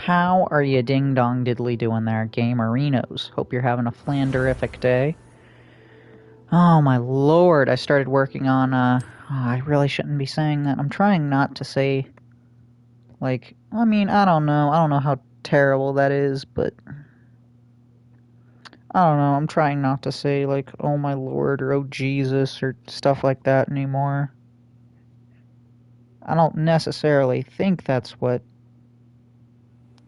How are you ding-dong diddly doing there, Gamerinos? Hope you're having a flanderific day. Oh my lord, I started working on, I really shouldn't be saying that. I'm trying not to say, like, I mean, I don't know how terrible that is, but I don't know, I'm trying not to say, like, oh my lord, or oh Jesus, or stuff like that anymore. I don't necessarily think that's what,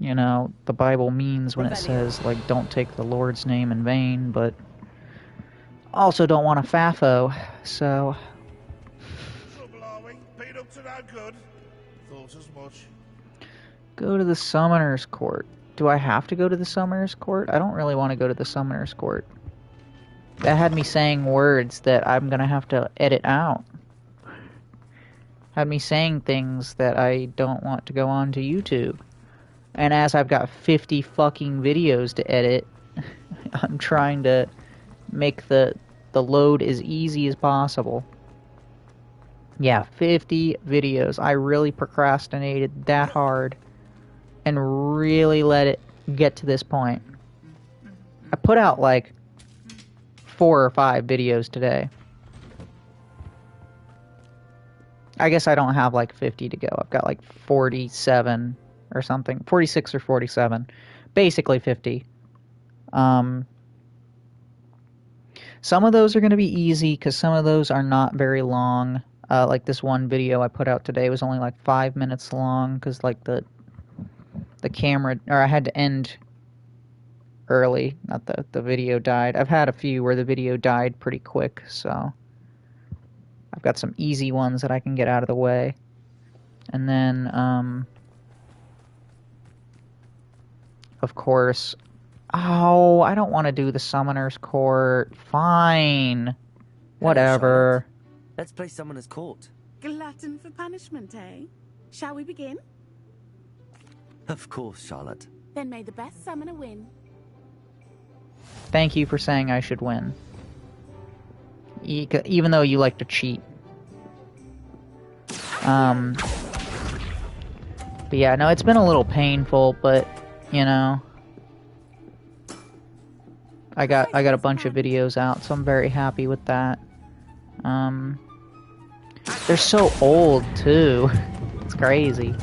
you know, the Bible means when it says, like, don't take the Lord's name in vain, but also don't want to FAFO, so... Go to the Summoner's Court. Do I have to go to the Summoner's Court? I don't really want to go to the Summoner's Court. That had me saying words that I'm gonna have to edit out. Had me saying things that I don't want to go on to YouTube. And as I've got 50 fucking videos to edit, I'm trying to make the load as easy as possible. Yeah, 50 videos. I really procrastinated that hard and really let it get to this point. I put out like 4 or 5 videos today. I guess I don't have like 50 to go. I've got like 47 or something. 46 or 47. Basically 50. Some of those are going to be easy because some of those are not very long. Like this one video I put out today was only like 5 minutes long because like the camera, or I had to end early, not the video died. I've had a few where the video died pretty quick, so I've got some easy ones that I can get out of the way. And then, of course, oh, I don't want to do the Summoner's Court. Fine. Whatever. Let's play Summoner's Court. Glutton for punishment, eh? Shall we begin? Of course, Charlotte. Then may the best summoner win. Thank you for saying I should win. Even though you like to cheat. But yeah, no, it's been a little painful, but, you know, I got a bunch of videos out, so I'm very happy with that. They're so old, too. It's crazy.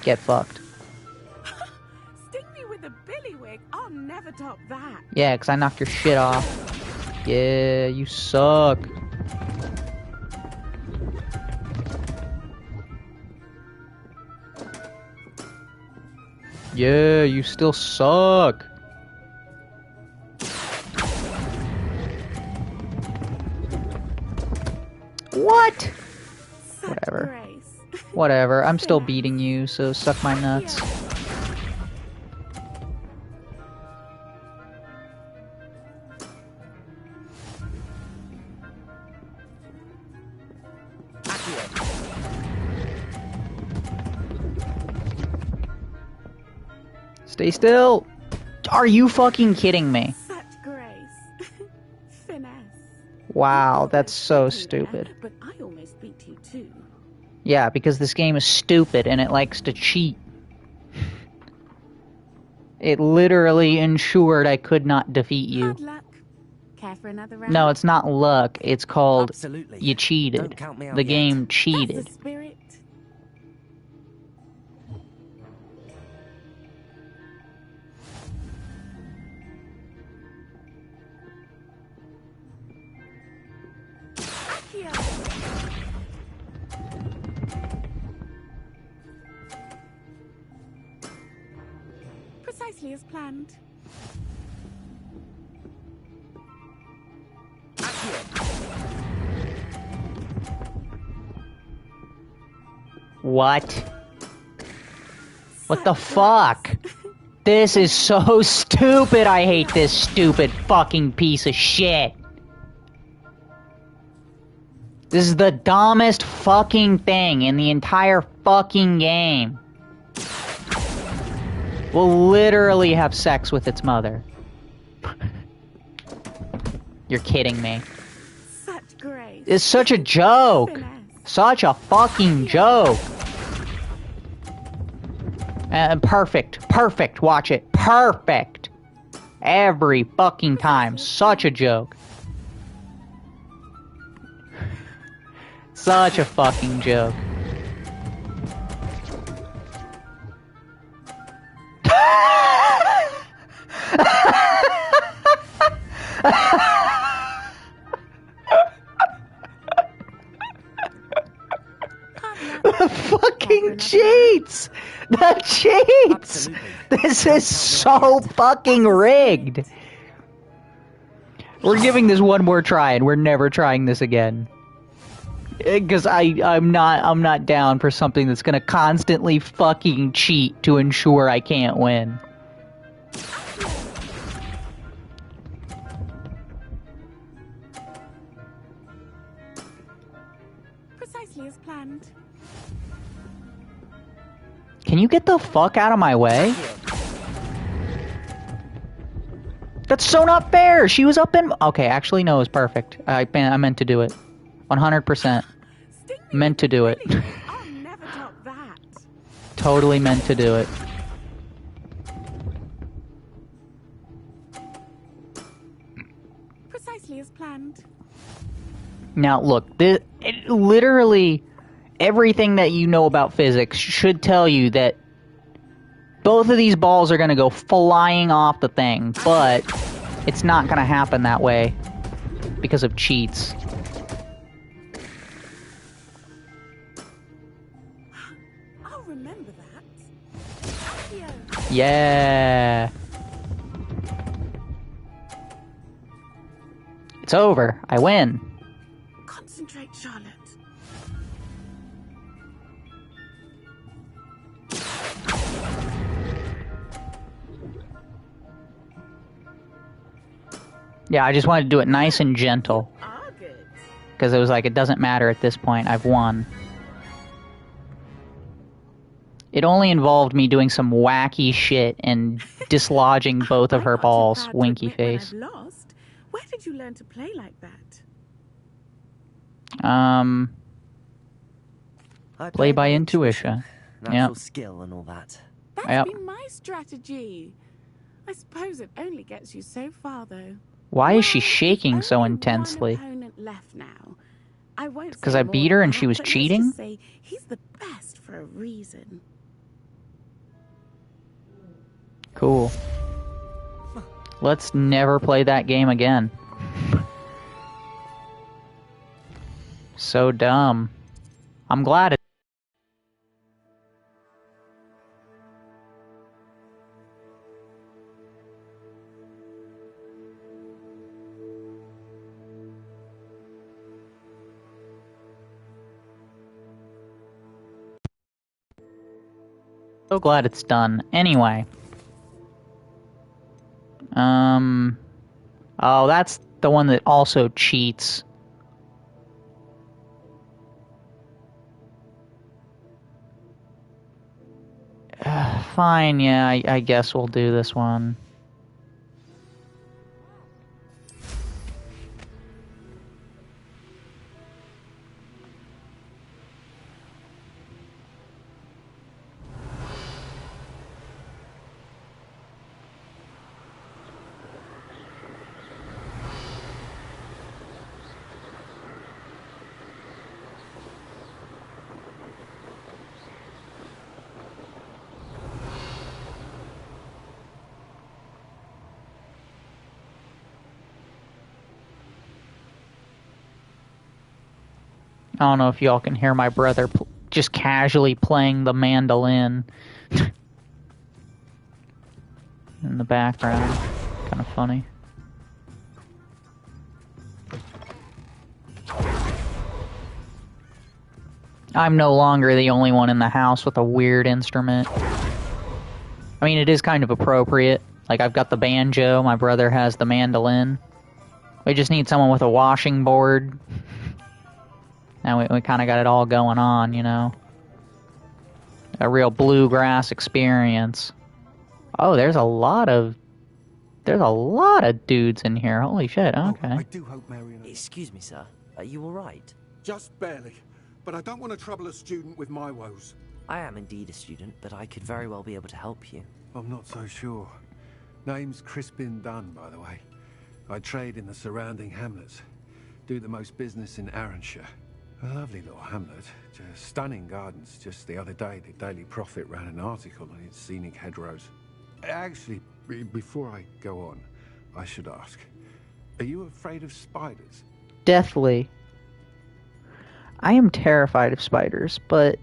Get fucked. Sting me with a billywig. I'll never top that. Yeah, because I knocked your shit off. Yeah, you suck. Yeah, you still suck. What? Whatever. Whatever. I'm still beating you, so suck my nuts. Stay still! Are you fucking kidding me? Such grace. Finesse. Wow, that's so stupid. But I almost beat you too. Yeah, because this game is stupid and it likes to cheat. It literally ensured I could not defeat you. Hard luck. Care for another round? No, it's not luck. It's called Absolutely. You cheated. Don't count me out The yet. game cheated. That's the spirit. Precisely as planned. What? What the fuck? This is so stupid. I hate this stupid fucking piece of shit. This is the dumbest fucking thing in the entire fucking game. Will literally have sex with its mother. You're kidding me. Such grace. It's such a joke. Finesse. Such a fucking joke. Perfect. Perfect. Watch it. Perfect. Every fucking time. Such a joke. Such a fucking joke. The fucking cheats! The cheats! Absolutely. This is so fucking rigged. We're giving this one more try and we're never trying this again. Because I'm not down for something that's gonna constantly fucking cheat to ensure I can't win. Precisely as planned. Can you get the fuck out of my way? That's so not fair! She was up in... Okay, actually no, it was perfect. I meant to do it. 100%. Meant to do it. I'll never top that. Totally meant to do it. Precisely as planned. Now, look, literally everything that you know about physics should tell you that both of these balls are going to go flying off the thing, but it's not going to happen that way because of cheats. I'll remember that. Accio. Yeah. It's over. I win. Concentrate, Charlotte. Yeah, I just wanted to do it nice and gentle. Ah, good. Because it was like, it doesn't matter at this point. I've won. It only involved me doing some wacky shit and dislodging both of I'm her not too balls, proud to winky admit when face. I've lost. Where did you learn to play like that? I Play by by intuition. Natural Yep. skill and all that. That's Yep. been my strategy. I suppose it only gets you so far, though. Why is she Well, shaking there's so only intensely? One opponent left now. I won't 'Cause say I more beat her than and she that, was but let's cheating? just say he's the best for a reason. Cool. Let's never play that game again. So dumb. I'm glad it... So glad it's done. Anyway. Oh, that's the one that also cheats. Fine, yeah, I guess we'll do this one. I don't know if y'all can hear my brother just casually playing the mandolin in the background. Kind of funny. I'm no longer the only one in the house with a weird instrument. I mean, it is kind of appropriate. Like, I've got the banjo, my brother has the mandolin. We just need someone with a washing board. Now we kind of got it all going on, you know. A real bluegrass experience. Oh, there's a lot of dudes in here. Holy shit, okay. I do hope Marion... Excuse me, sir. Are you all right? Just barely. But I don't want to trouble a student with my woes. I am indeed a student, but I could very well be able to help you. I'm not so sure. Name's Crispin Dunn, by the way. I trade in the surrounding hamlets. Do the most business in Arranshire. A lovely little hamlet. Just stunning gardens. Just the other day, the Daily Prophet ran an article on its scenic hedgerows. Actually, before I go on, I should ask. Are you afraid of spiders? Deathly. I am terrified of spiders, but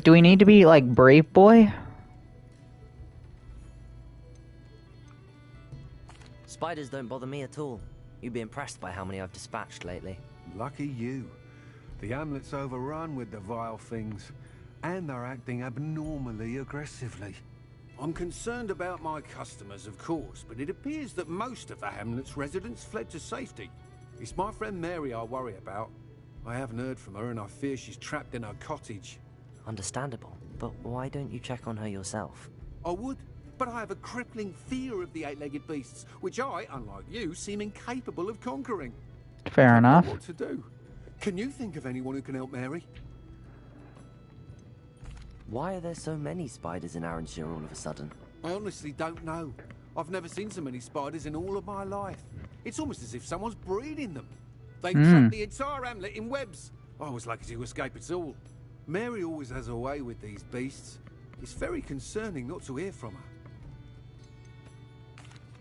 do we need to be like Brave Boy? Spiders don't bother me at all. You'd be impressed by how many I've dispatched lately. Lucky you. The hamlet's overrun with the vile things, and they're acting abnormally aggressively. I'm concerned about my customers, of course, but it appears that most of the hamlet's residents fled to safety. It's my friend Mary I worry about. I haven't heard from her, and I fear she's trapped in her cottage. Understandable, but why don't you check on her yourself? I would, but I have a crippling fear of the eight-legged beasts, which I, unlike you, seem incapable of conquering. Fair enough. What to do? Can you think of anyone who can help Mary? Why are there so many spiders in Arranshire all of a sudden? I honestly don't know. I've never seen so many spiders in all of my life. It's almost as if someone's breeding them. They trap the entire hamlet in webs. I was lucky to escape it all. Mary always has a way with these beasts. It's very concerning not to hear from her.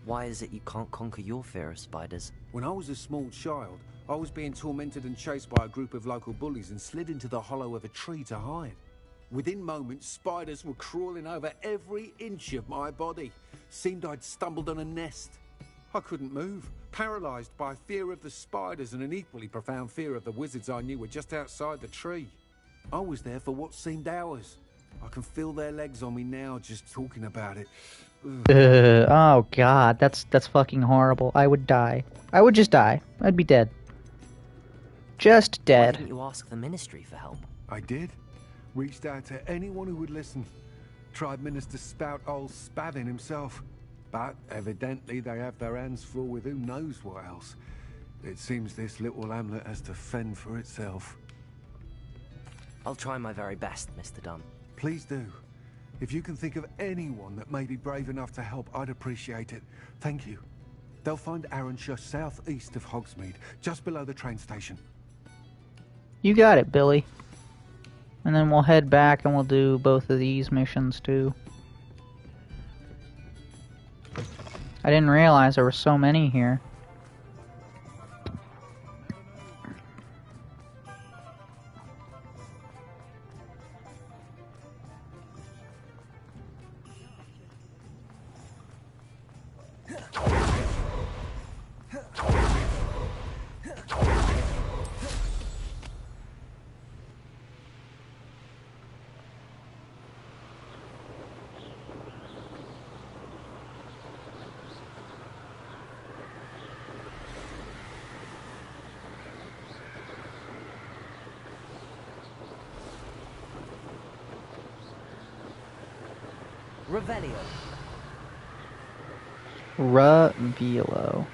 Why is it you can't conquer your fear of spiders? When I was a small child, I was being tormented and chased by a group of local bullies and slid into the hollow of a tree to hide. Within moments, spiders were crawling over every inch of my body. Seemed I'd stumbled on a nest. I couldn't move, paralysed by fear of the spiders and an equally profound fear of the wizards I knew were just outside the tree. I was there for what seemed hours. I can feel their legs on me now just talking about it. Oh god, that's fucking horrible. I would die. I would just die. I'd be dead. Just Why dead. didn't you ask the ministry for help? I did. Reached out to anyone who would listen. Tried Minister Spout old Spavin himself. But evidently they have their hands full with who knows what else. It seems this little hamlet has to fend for itself. I'll try my very best, Mr. Dunn. Please do. If you can think of anyone that may be brave enough to help, I'd appreciate it. Thank you. They'll find Arranshire southeast of Hogsmeade, just below the train station. You got it, Billy. And then we'll head back and we'll do both of these missions too. I didn't realize there were so many here. Revelio. Revelio.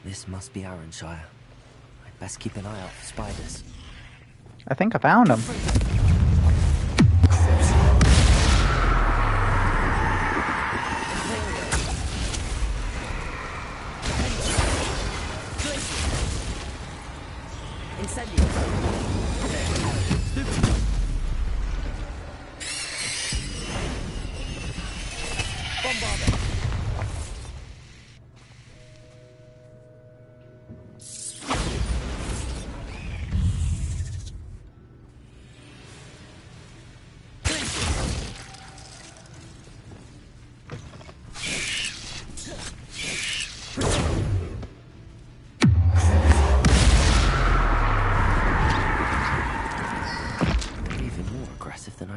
This must be Arranshire. I'd best keep an eye out for spiders. I think I found him.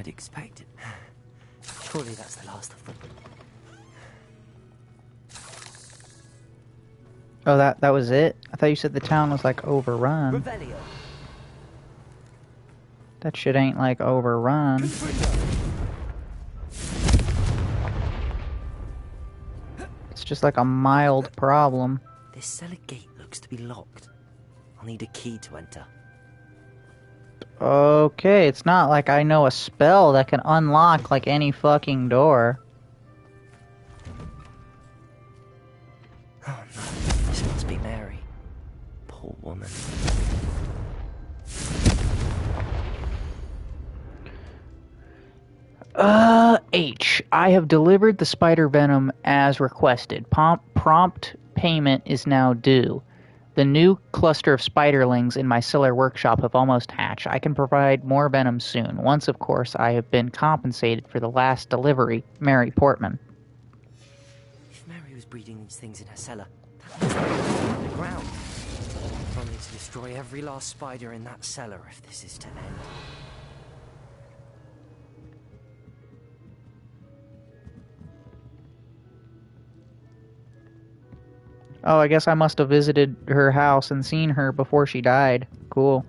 Expected. Surely that's the last of them. Oh, that was it? I thought you said the town was like overrun. Revelio. That shit ain't like overrun. just like a mild problem. This cellar gate looks to be locked. I'll need a key to enter. Okay, it's not like I know a spell that can unlock like any fucking door. Oh no, this must be Mary. Poor woman. H. I have delivered the spider venom as requested. Prompt payment is now due. The new cluster of spiderlings in my cellar workshop have almost hatched. I can provide more venom soon. Once, of course, I have been compensated for the last delivery. Mary Portman. If Mary was breeding these things in her cellar, that means they're on the ground. I'll need to destroy every last spider in that cellar if this is to end. Oh, I guess I must have visited her house and seen her before she died. Cool.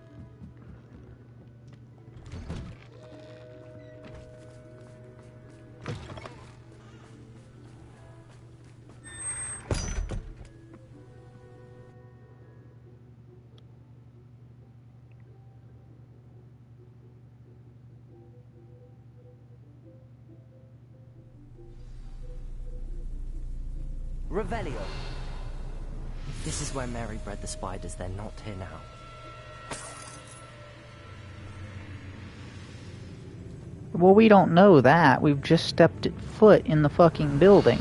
Revelio. If this is where Mary bred the spiders, they're not here now. Well, we don't know that. We've just stepped foot in the fucking building.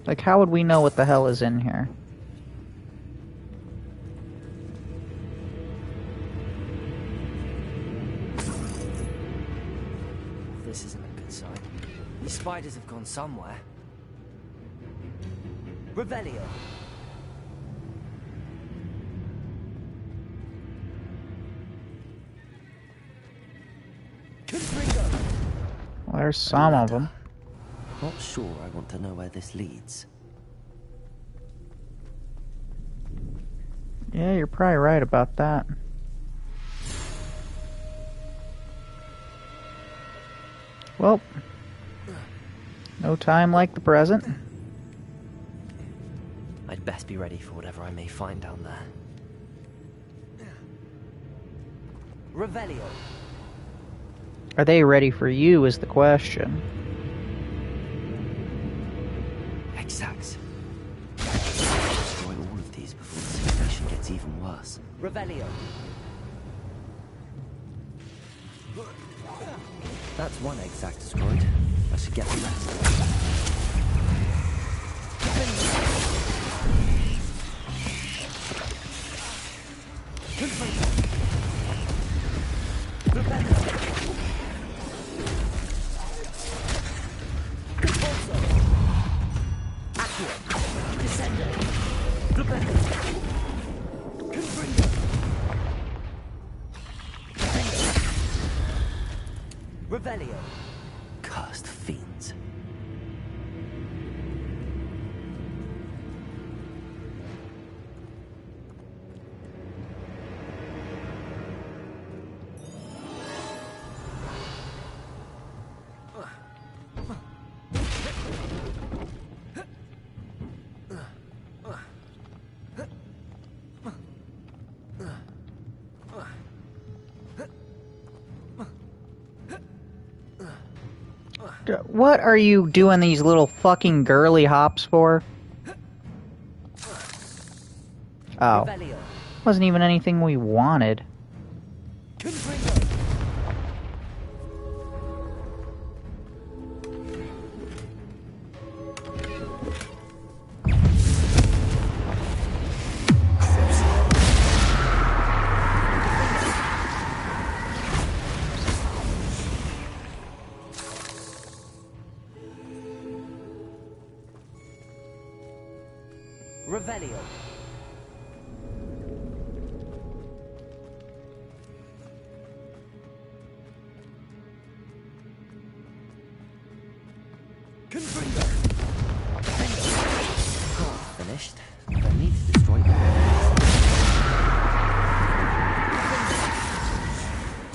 Like, how would we know what the hell is in here? This isn't a good sign. These spiders have gone somewhere. Revelio. Well, there's some of them. Not sure I want to know where this leads. Yeah, you're probably right about that. Well, no time like the present. I'd best be ready for whatever I may find down there. Revelio. Are they ready for you is the question. Exact. Destroy all of these before the situation gets even worse. Revelio. That's one exact destroyed. I should get the rest. Revelio. Cursed fiends. What are you doing these little fucking girly hops for? Oh. Revelio. Wasn't even anything we wanted. Revelio. Finished. I need to destroy them.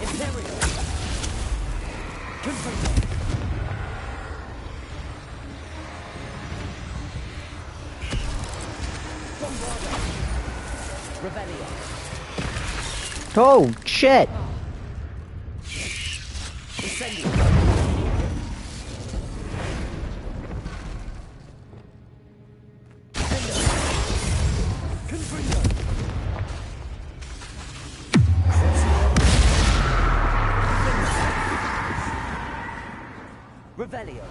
Imperial. Revelio. Oh, shit! Incendio. Confringo. Revelio.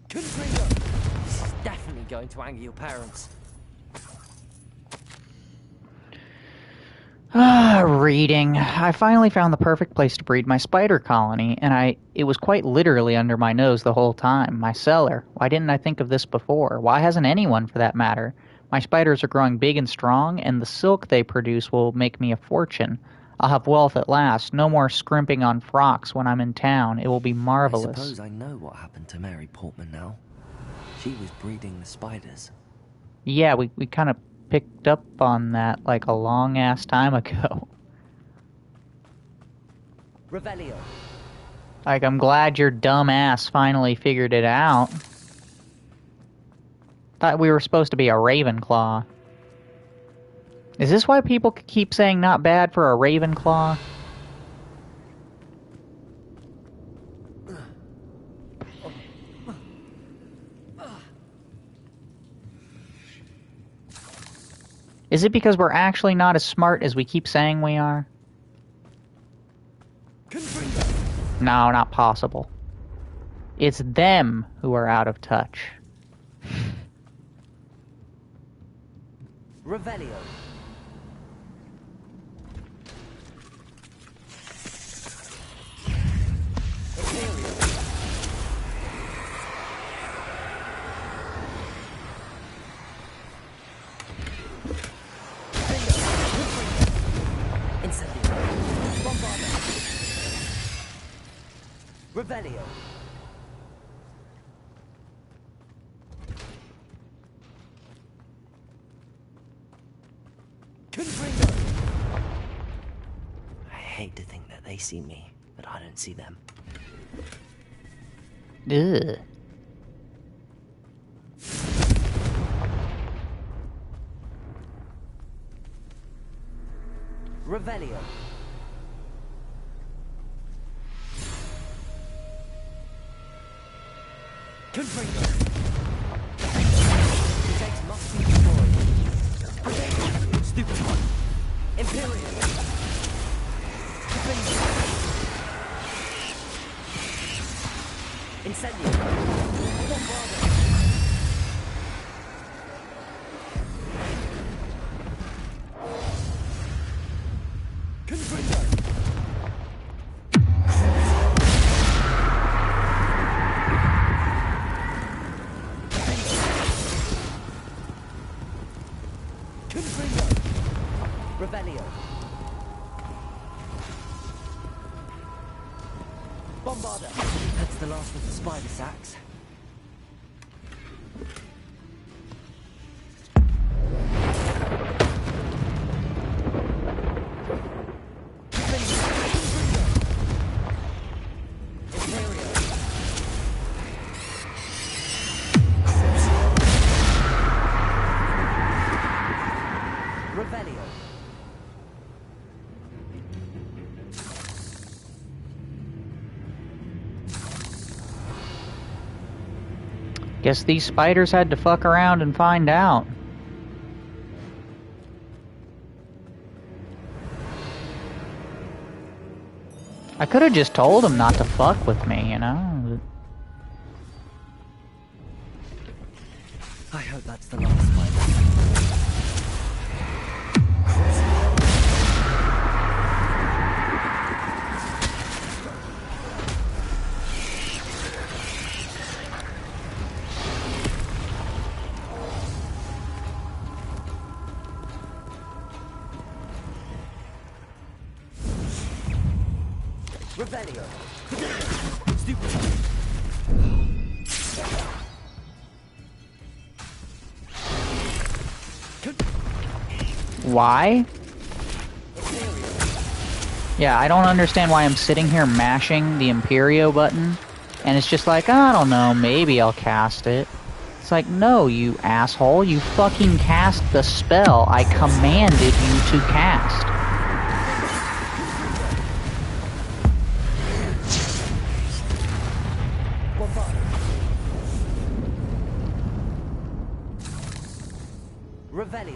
Confringo. This is definitely going to anger your parents. Reading. I finally found the perfect place to breed my spider colony, and it was quite literally under my nose the whole time. My cellar. Why didn't I think of this before? Why hasn't anyone, for that matter? My spiders are growing big and strong, and the silk they produce will make me a fortune. I'll have wealth at last. No more scrimping on frocks when I'm in town. It will be marvelous. I suppose I know what happened to Mary Portman now. She was breeding the spiders. Yeah, we kind of picked up on that like a long-ass time ago. Revelio. Like, I'm glad your dumb ass finally figured it out. Thought we were supposed to be a Ravenclaw. Is this why people keep saying not bad for a Ravenclaw? Is it because we're actually not as smart as we keep saying we are? No, not possible. It's them who are out of touch. Revelio. Revelio. Confringo. I hate to think that they see me, but I don't see them. Ugh. Revelio. Confringo. The eggs must be destroyed. Protect. Stupid one. Imperium. Confringo. Incendio. Bombardo. Confringo. Revelio. Bombarda. That's the last of the spider sacks. Revelio. Guess these spiders had to fuck around and find out. I could have just told them not to fuck with me, you know? I hope that's the last spider. Revelio. Stupid. Why? Yeah, I don't understand why I'm sitting here mashing the Imperio button And it's just like, I don't know, maybe I'll cast it. It's like, no, you asshole, you fucking cast the spell I commanded you to cast. Revelio.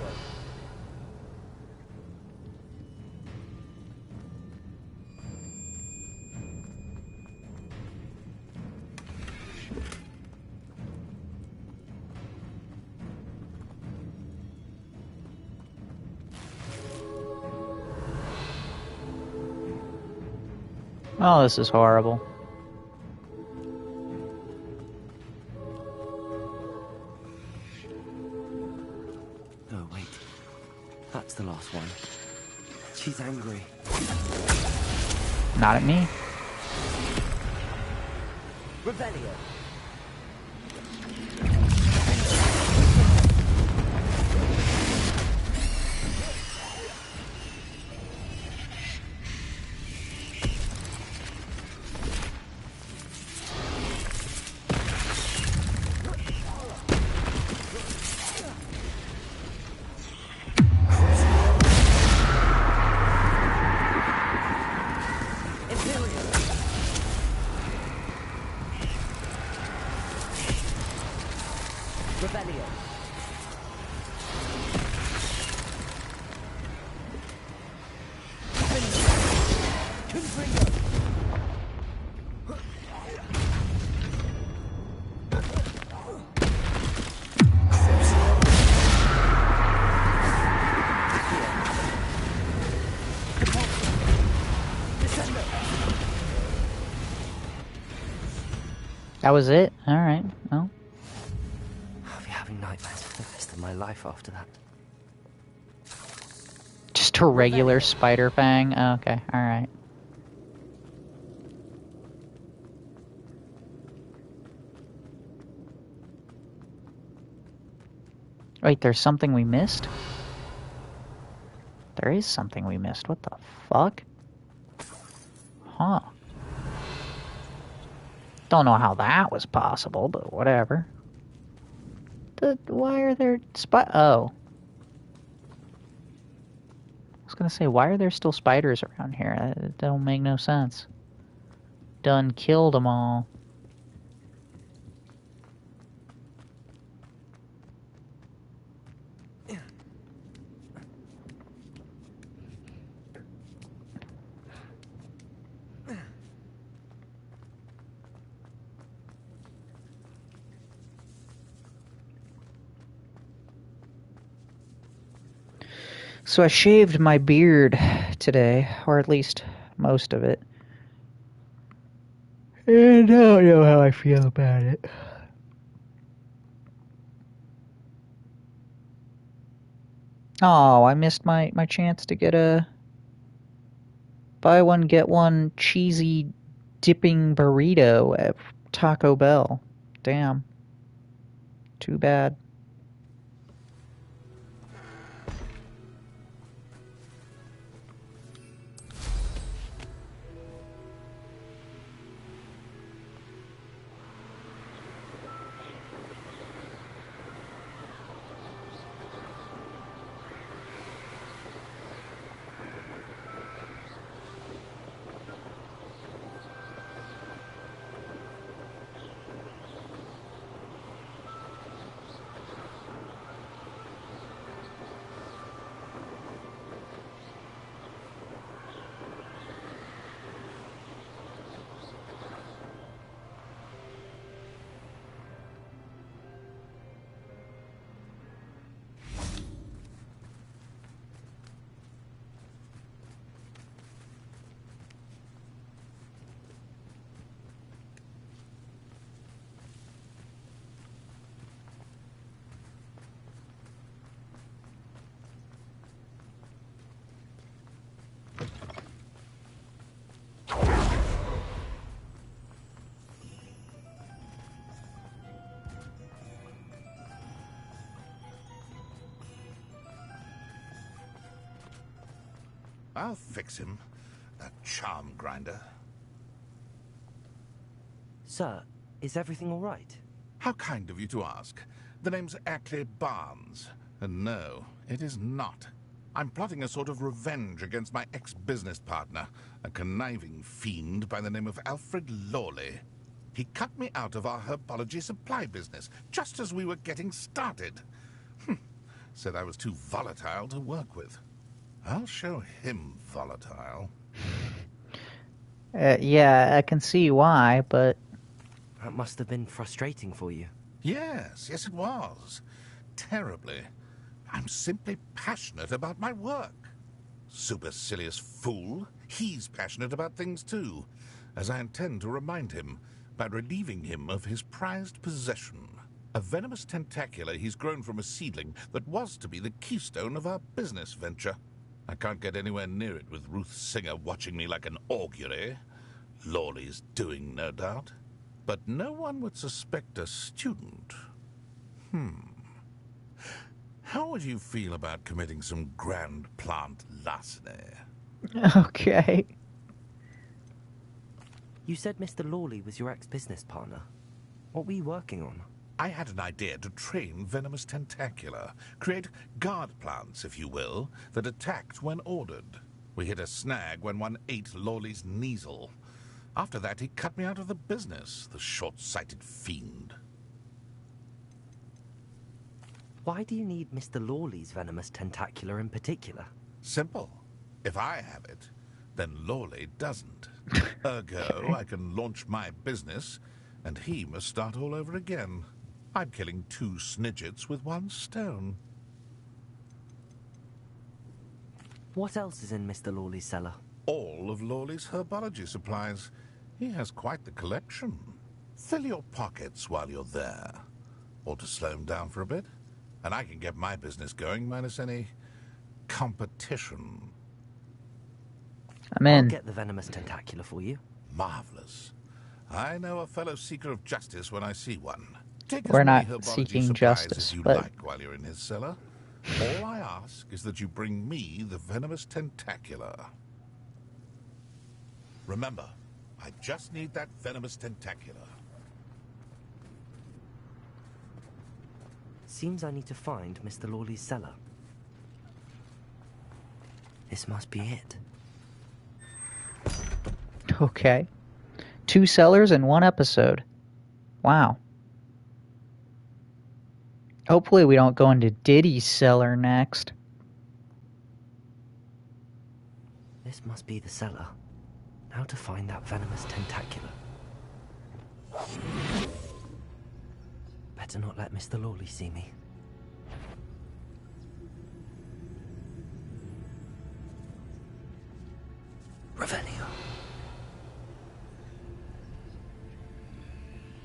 Oh, this is horrible. Oh, wait. That's the last one. She's angry. Not at me. Revelio. That was it? Alright, well. I'll be having nightmares for the rest of my life after that. Just a regular spider fang? Oh, okay, alright. Wait, there's something we missed? There is something we missed. What the fuck? Huh. Don't know how that was possible, but whatever. Why are there oh. I was gonna say, why are there still spiders around here? That don't make no sense. Done killed them all. So I shaved my beard today, or at least most of it. And I don't know how I feel about it. Oh, I missed my chance to get a buy one, get one cheesy dipping burrito at Taco Bell. Damn. Too bad. I'll fix him, that charm grinder. Sir, is everything all right? How kind of you to ask. The name's Ackley Barnes. And no, it is not. I'm plotting a sort of revenge against my ex-business partner, a conniving fiend by the name of Alfred Lawley. He cut me out of our herbology supply business, just as we were getting started. Said I was too volatile to work with. I'll show him volatile. Yeah, I can see why, but... That must have been frustrating for you. Yes, it was. Terribly. I'm simply passionate about my work. Supercilious fool. He's passionate about things too, as I intend to remind him by relieving him of his prized possession. A venomous tentacula he's grown from a seedling that was to be the keystone of our business venture. I can't get anywhere near it with Ruth Singer watching me like an augury. Lawley's doing, no doubt. But no one would suspect a student. How would you feel about committing some grand plant larceny? Okay. You said Mr. Lawley was your ex-business partner. What were you working on? I had an idea to train venomous tentacula, create guard plants, if you will, that attacked when ordered. We hit a snag when one ate Lawley's Kneasel. After that, he cut me out of the business, the short-sighted fiend. Why do you need Mr. Lawley's venomous tentacula in particular? Simple. If I have it, then Lawley doesn't. Ergo, I can launch my business, and he must start all over again. I'm killing 2 snidgets with 1 stone. What else is in Mr. Lawley's cellar? All of Lawley's herbology supplies. He has quite the collection. Fill your pockets while you're there. Or to slow him down for a bit, and I can get my business going minus any competition. I'm in. I'll get the venomous tentacula for you. Marvelous. I know a fellow seeker of justice when I see one. Take We're as many not herbology seeking supplies justice, as you but... like while you're in his cellar. All I ask is that you bring me the venomous tentacula. Remember, I just need that venomous tentacula. Seems I need to find Mr. Lawley's cellar. This must be it. Okay. 2 cellars in 1 episode. Wow. Hopefully we don't go into Diddy's cellar next. This must be the cellar. Now to find that venomous tentacula. Better not let Mr. Lawley see me. Revelio.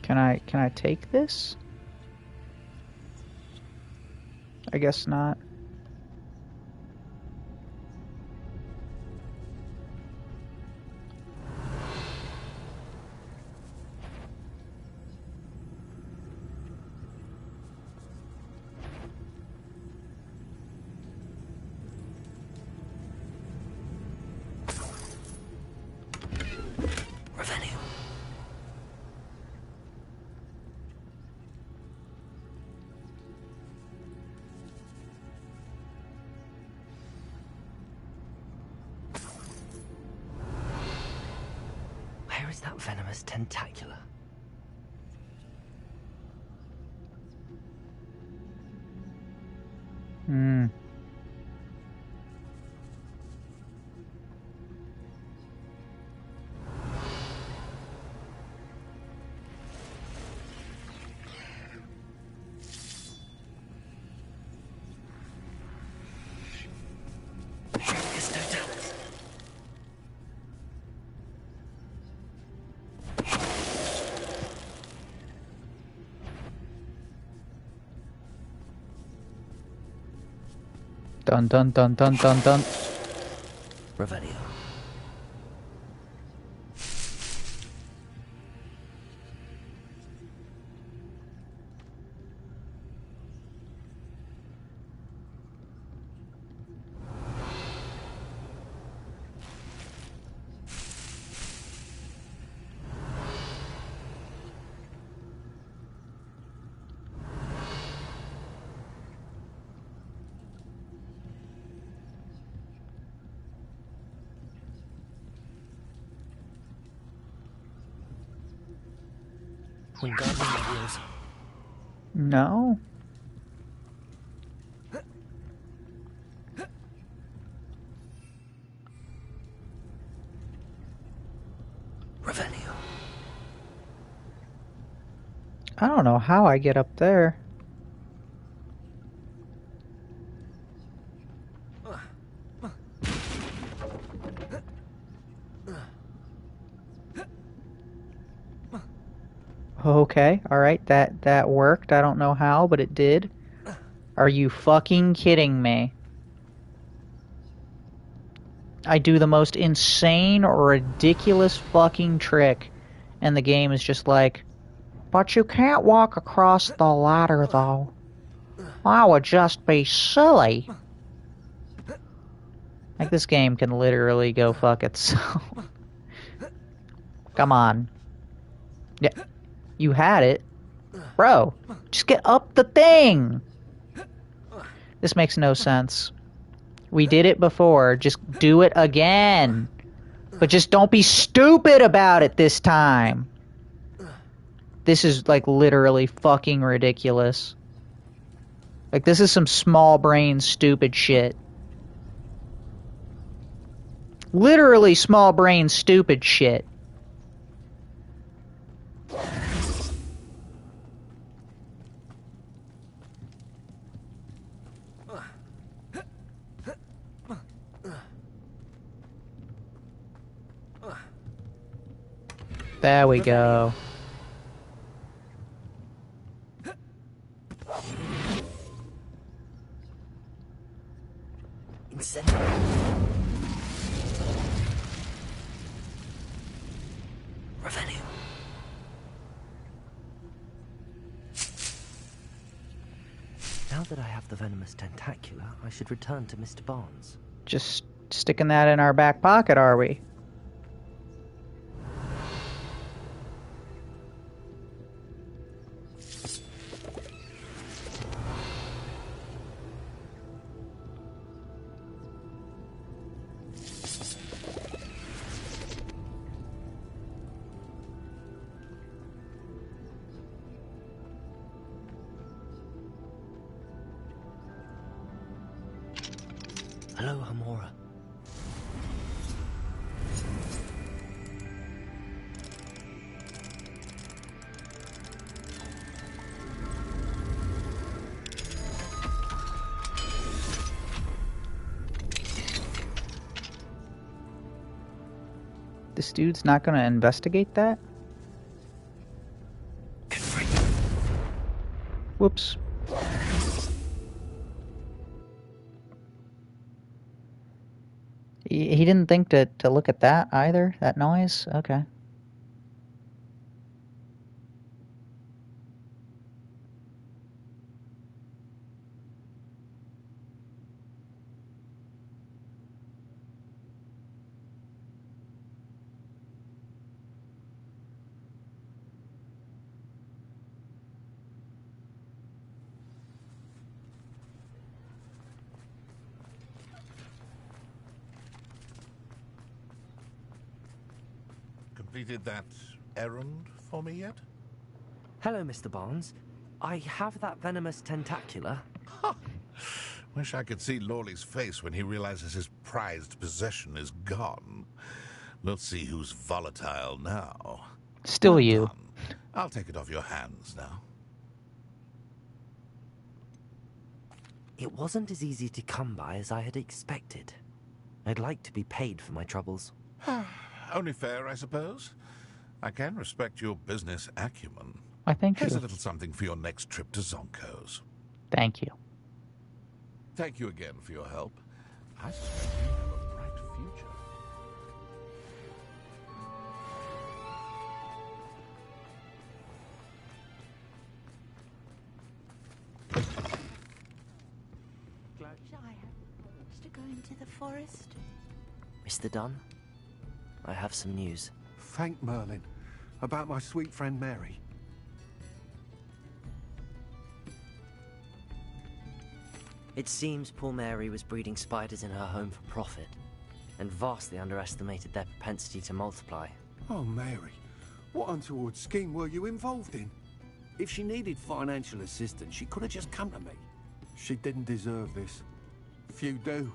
Can I take this? I guess not. Revelio. Where is that venomous tentacula? Hmm. Dun dun dun dun dun dun. Revelio. Wingardium Leviosa. No. Revelio. I don't know how I get up there. Okay, alright, that worked. I don't know how, but it did. Are you fucking kidding me? I do the most insane, ridiculous fucking trick, and the game is just like, but you can't walk across the ladder, though. That would just be silly. Like, this game can literally go fuck itself. Come on. Yeah. You had it. Bro, just get up the thing! This makes no sense. We did it before. Just do it again. But just don't be stupid about it this time. This is, like, literally fucking ridiculous. Like, this is some small brain stupid shit. Literally small brain stupid shit. There we go. Incendio. Revelio. Now that I have the venomous tentacula, I should return to Mr. Barnes. Just sticking that in our back pocket, are we? Hello, Hamura. This dude's not gonna investigate that? Whoops. He didn't think to look at that either, that noise? Okay. Completed that errand for me yet? Hello, Mr. Barnes. I have that venomous tentacula. Wish I could see Lawley's face when he realizes his prized possession is gone. Let's see who's volatile now. Still Well you. done. I'll take it off your hands now. It wasn't as easy to come by as I had expected. I'd like to be paid for my troubles. Only fair, I suppose. I can respect your business acumen. I thank Here's you. a little something for your next trip to Zonko's. Thank you. Thank you again for your help. I suspect you have a bright future. I have to go into the forest. Mr. Dunn, I have some news. Thank Merlin. About my sweet friend Mary. It seems poor Mary was breeding spiders in her home for profit, and vastly underestimated their propensity to multiply. Oh, Mary. What untoward scheme were you involved in? If she needed financial assistance, she could have just come to me. She didn't deserve this. Few do.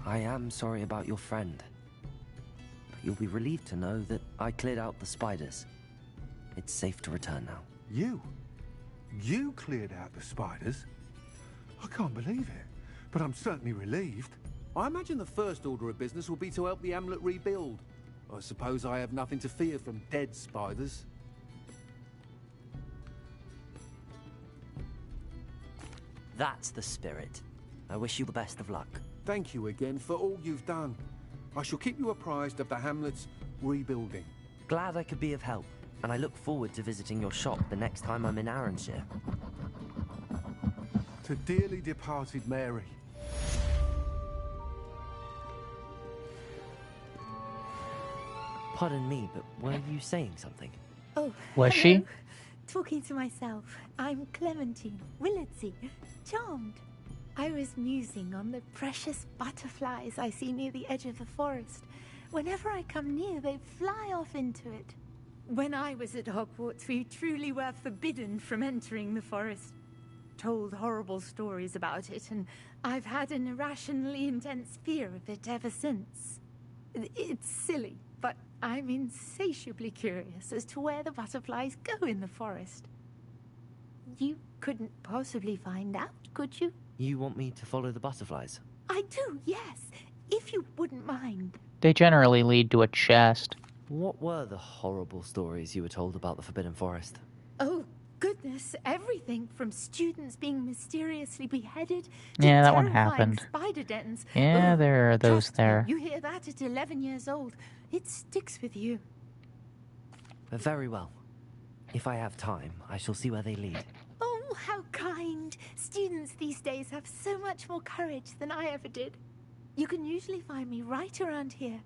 I am sorry about your friend. But you'll be relieved to know that I cleared out the spiders. It's safe to return now. You? You cleared out the spiders? I can't believe it, but I'm certainly relieved. I imagine the first order of business will be to help the Hamlet rebuild. I suppose I have nothing to fear from dead spiders. That's the spirit. I wish you the best of luck. Thank you again for all you've done. I shall keep you apprised of the Hamlet's rebuilding. Glad I could be of help, and I look forward to visiting your shop the next time I'm in Arranshire. To dearly departed Mary. Pardon me, but were you saying something? Oh, Was hello. she? Talking to myself. I'm Clementine Willardsey. Charmed. I was musing on the precious butterflies I see near the edge of the forest. Whenever I come near, they fly off into it. When I was at Hogwarts, we truly were forbidden from entering the forest. Told horrible stories about it, and I've had an irrationally intense fear of it ever since. It's silly, but I'm insatiably curious as to where the butterflies go in the forest. You couldn't possibly find out, could you? You want me to follow the butterflies? I do, yes, if you wouldn't mind. They generally lead to a chest. What were the horrible stories you were told about the Forbidden Forest? Oh, goodness, everything from students being mysteriously beheaded to Yeah, that one terrifying happened. spider dens. Yeah, Oh, there are those trust me, there. you hear that at 11 years old. It sticks with you. Very well. If I have time, I shall see where they lead. Oh, how kind. Students these days have so much more courage than I ever did. You can usually find me right around here.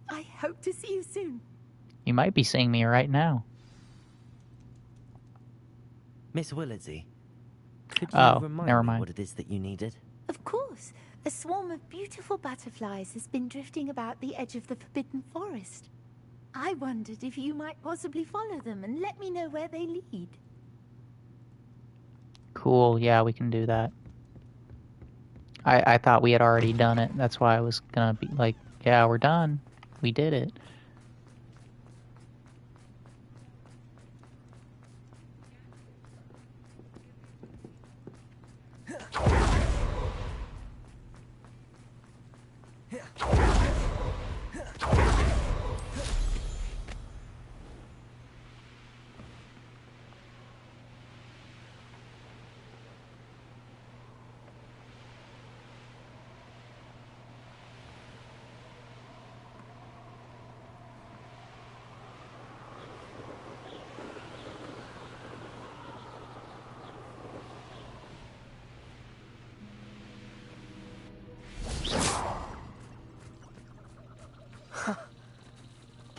I hope to see you soon. You might be seeing me right now. Miss Willardsey, could you Oh, remind never me mind. what it is that you needed? Of course. A swarm of beautiful butterflies has been drifting about the edge of the Forbidden Forest. I wondered if you might possibly follow them and let me know where they lead. Cool, yeah, we can do that. I thought we had already done it. That's why I was gonna be like, yeah, we're done. We did it.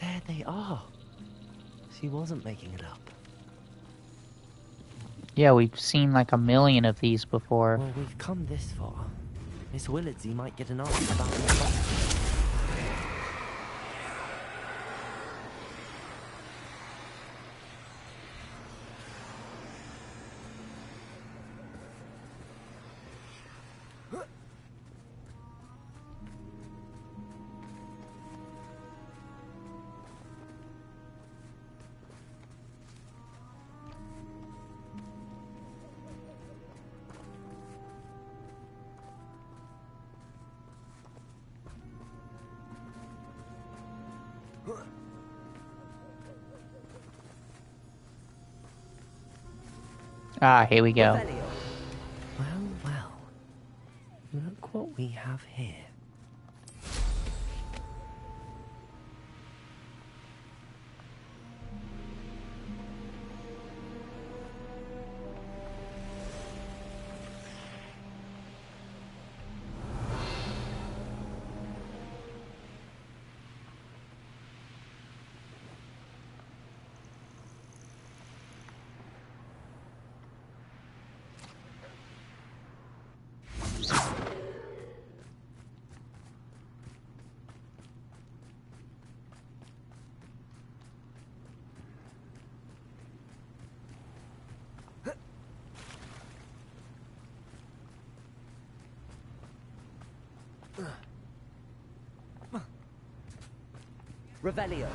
There they are. She wasn't making it up. Yeah, we've seen like a million of these before. Well, we've come this far. Miss Willardsey might get an answer about these butterflies. Ah, here we go. Well, well. Look what we have here. Revelio.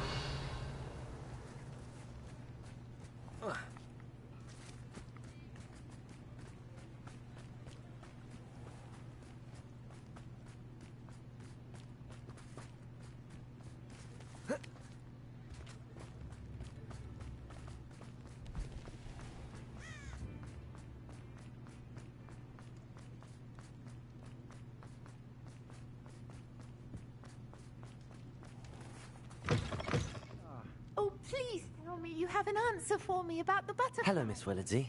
Oh, please tell me you have an answer for me about the butterflies. Hello, Miss Willardsey.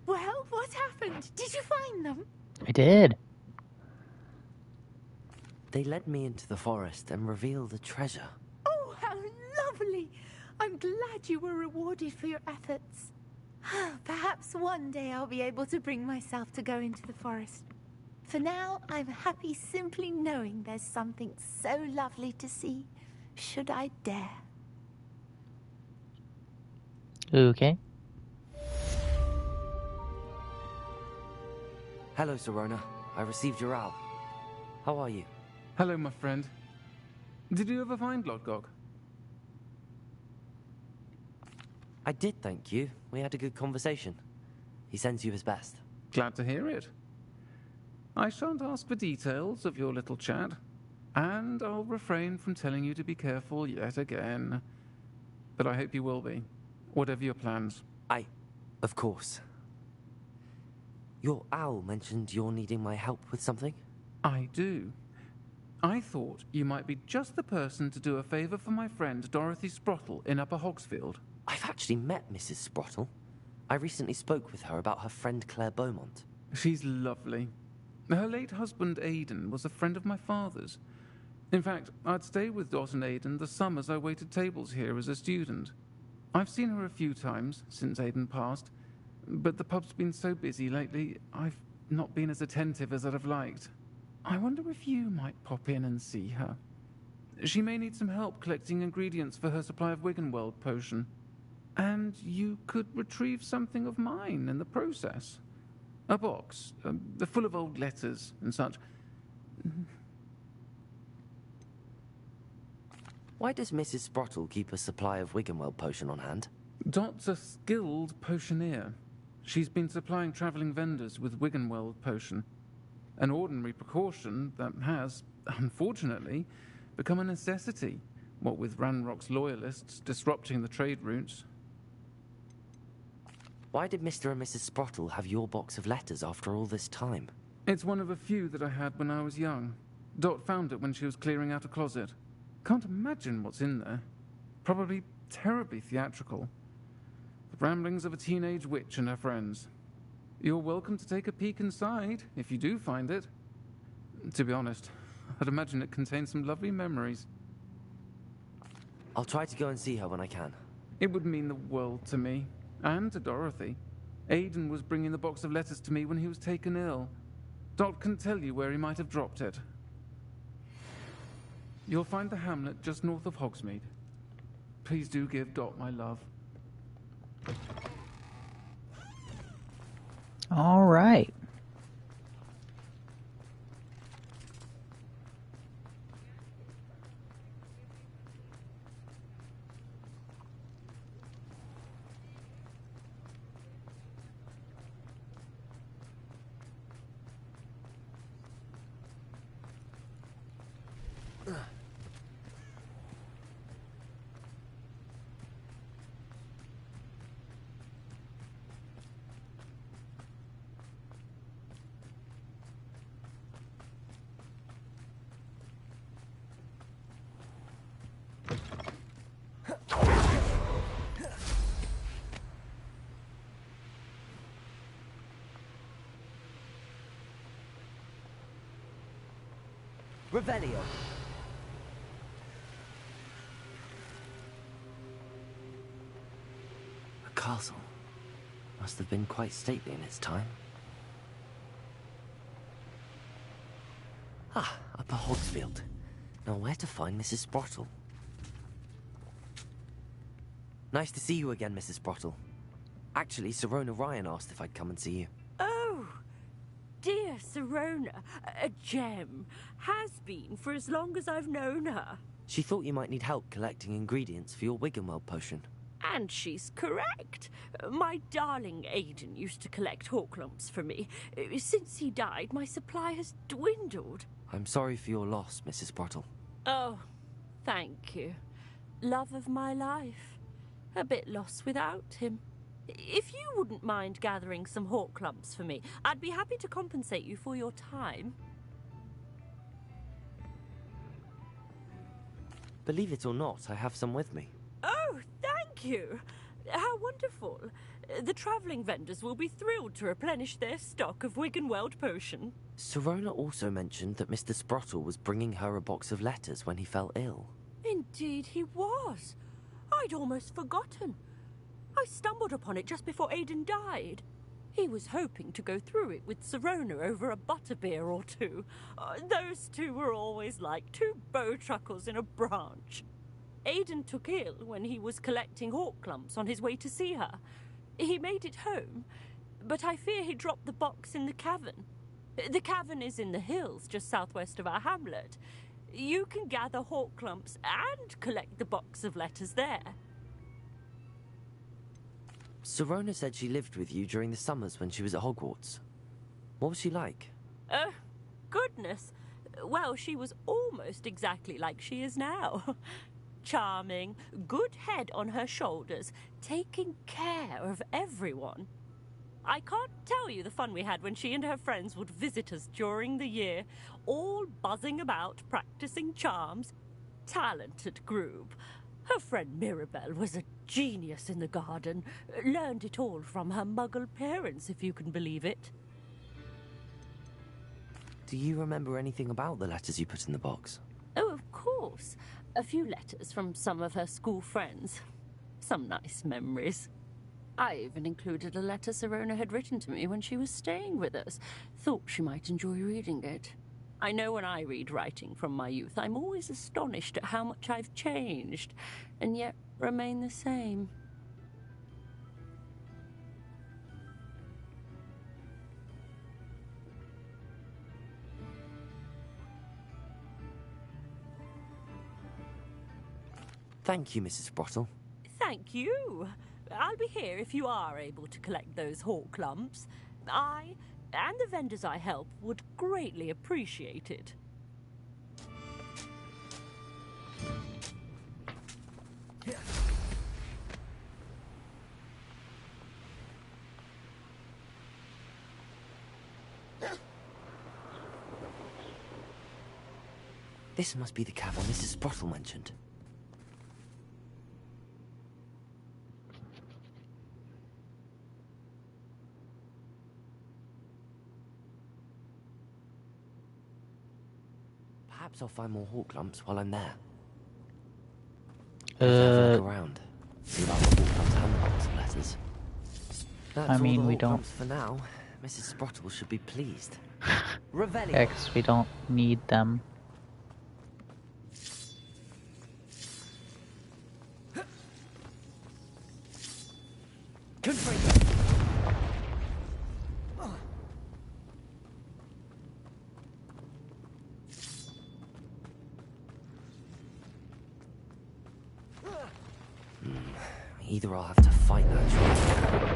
Well, what happened? Did you find them? I did. They led me into the forest and revealed a treasure. Oh, how lovely! I'm glad you were rewarded for your efforts. Perhaps one day I'll be able to bring myself to go into the forest. For now, I'm happy simply knowing there's something so lovely to see, should I dare. Okay. Hello, Sirona. I received your owl. How are you? Hello, my friend. Did you ever find Lodgok? I did, thank you. We had a good conversation. He sends you his best. Glad to hear it. I shan't ask for details of your little chat, and I'll refrain from telling you to be careful yet again. But I hope you will be, whatever your plans. Of course. Your owl mentioned you're needing my help with something? I do. I thought you might be just the person to do a favor for my friend Dorothy Sprottle in Upper Hogsfield. I've actually met Mrs. Sprottle. I recently spoke with her about her friend Claire Beaumont. She's lovely. Her late husband Aidan was a friend of my father's. In fact, I'd stay with Dot and Aidan the summers I waited tables here as a student. I've seen her a few times since Aidan passed, but the pub's been so busy lately, I've not been as attentive as I'd have liked. I wonder if you might pop in and see her. She may need some help collecting ingredients for her supply of Wiggenweld potion. And you could retrieve something of mine in the process. A box, full of old letters and such. Why does Mrs. Sprottle keep a supply of Wiggenweld potion on hand? Dot's a skilled potioneer. She's been supplying travelling vendors with Wiggenweld potion. An ordinary precaution that has, unfortunately, become a necessity, what with Ranrock's loyalists disrupting the trade routes. Why did Mr. and Mrs. Sprottle have your box of letters after all this time? It's one of a few that I had when I was young. Dot found it when she was clearing out a closet. Can't imagine what's in there. Probably terribly theatrical. The ramblings of a teenage witch and her friends. You're welcome to take a peek inside, if you do find it. To be honest, I'd imagine it contains some lovely memories. I'll try to go and see her when I can. It would mean the world to me, and to Dorothy. Aidan was bringing the box of letters to me when he was taken ill. Dot can tell you where he might have dropped it. You'll find the hamlet just north of Hogsmeade. Please do give Dot my love. All right. Revelio. A castle. Must have been quite stately in its time. Ah, Upper Hogsfield. Now where to find Mrs. Sprottle? Nice to see you again, Mrs. Sprottle. Actually, Sirona Ryan asked if I'd come and see you. Oh, dear Sirona, a gem. Has been for as long as I've known her. She thought you might need help collecting ingredients for your Wiggenweld potion. And she's correct. My darling Aiden used to collect hawk lumps for me. Since he died, my supply has dwindled. I'm sorry for your loss, Mrs. Sprottle. Oh, thank you. Love of my life. A bit lost without him. If you wouldn't mind gathering some hawk lumps for me, I'd be happy to compensate you for your time. Believe it or not, I have some with me. Oh, thank you. How wonderful. The travelling vendors will be thrilled to replenish their stock of Wiggenweld potion. Sirona also mentioned that Mr. Sprottle was bringing her a box of letters when he fell ill. Indeed he was. I'd almost forgotten. I stumbled upon it just before Aiden died. He was hoping to go through it with Sirona over a butterbeer or two. Those two were always like two bowtruckles in a branch. Aiden took ill when he was collecting hawk lumps on his way to see her. He made it home, but I fear he dropped the box in the cavern. The cavern is in the hills just southwest of our hamlet. You can gather hawk lumps and collect the box of letters there. Sirona said she lived with you during the summers when she was at Hogwarts. What was she like? Oh, goodness. Well, she was almost exactly like she is now. Charming, good head on her shoulders, taking care of everyone. I can't tell you the fun we had when she and her friends would visit us during the year, all buzzing about, practicing charms. Talented group. Her friend Mirabelle was a genius in the garden. Learned it all from her muggle parents, if you can believe it. Do you remember anything about the letters you put in the box? Oh, of course. A few letters from some of her school friends. Some nice memories. I even included a letter Sirona had written to me when she was staying with us. Thought she might enjoy reading it. I know when I read writing from my youth, I'm always astonished at how much I've changed, and yet remain the same. Thank you, Mrs. Sprottle. Thank you. I'll be here if you are able to collect those hawk lumps. I and the vendors I help would greatly appreciate it. This must be the cavern Mrs. Sprottle mentioned. Perhaps I'll find more hawk lumps while I'm there. Let's have a look around. See about the hawk lumps and the box of letters. That's I mean, all the we hawk don't. lumps for now. Mrs. Sprottle should be pleased. Revelio. Yeah, 'cause we don't need them. Confringo. Either I'll have to fight that troll.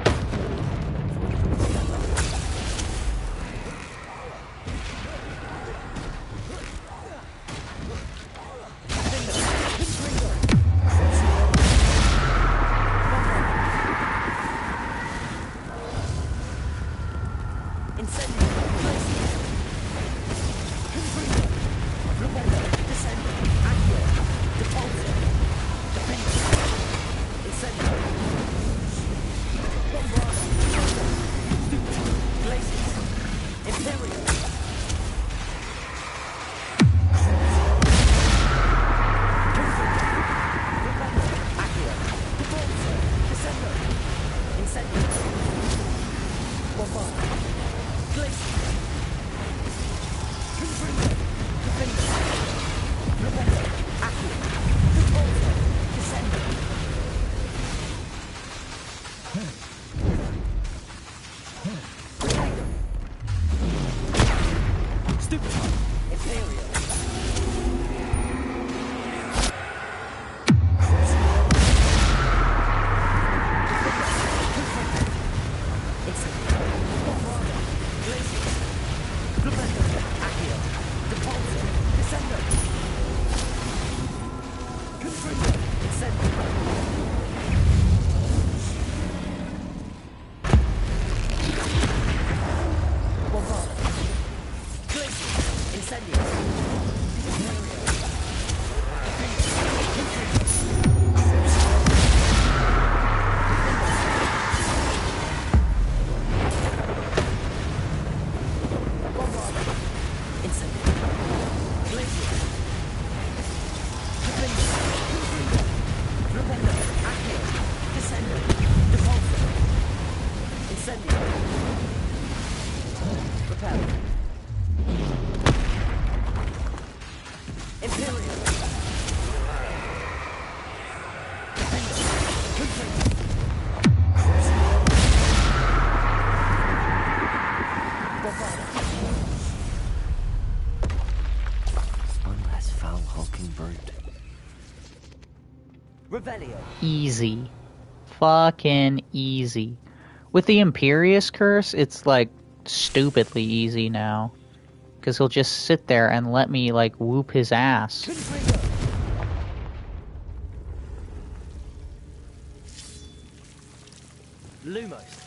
Revelio. Easy. Fucking easy. With the Imperious Curse, it's like stupidly easy now. Because he'll just sit there and let me like whoop his ass. Lumos.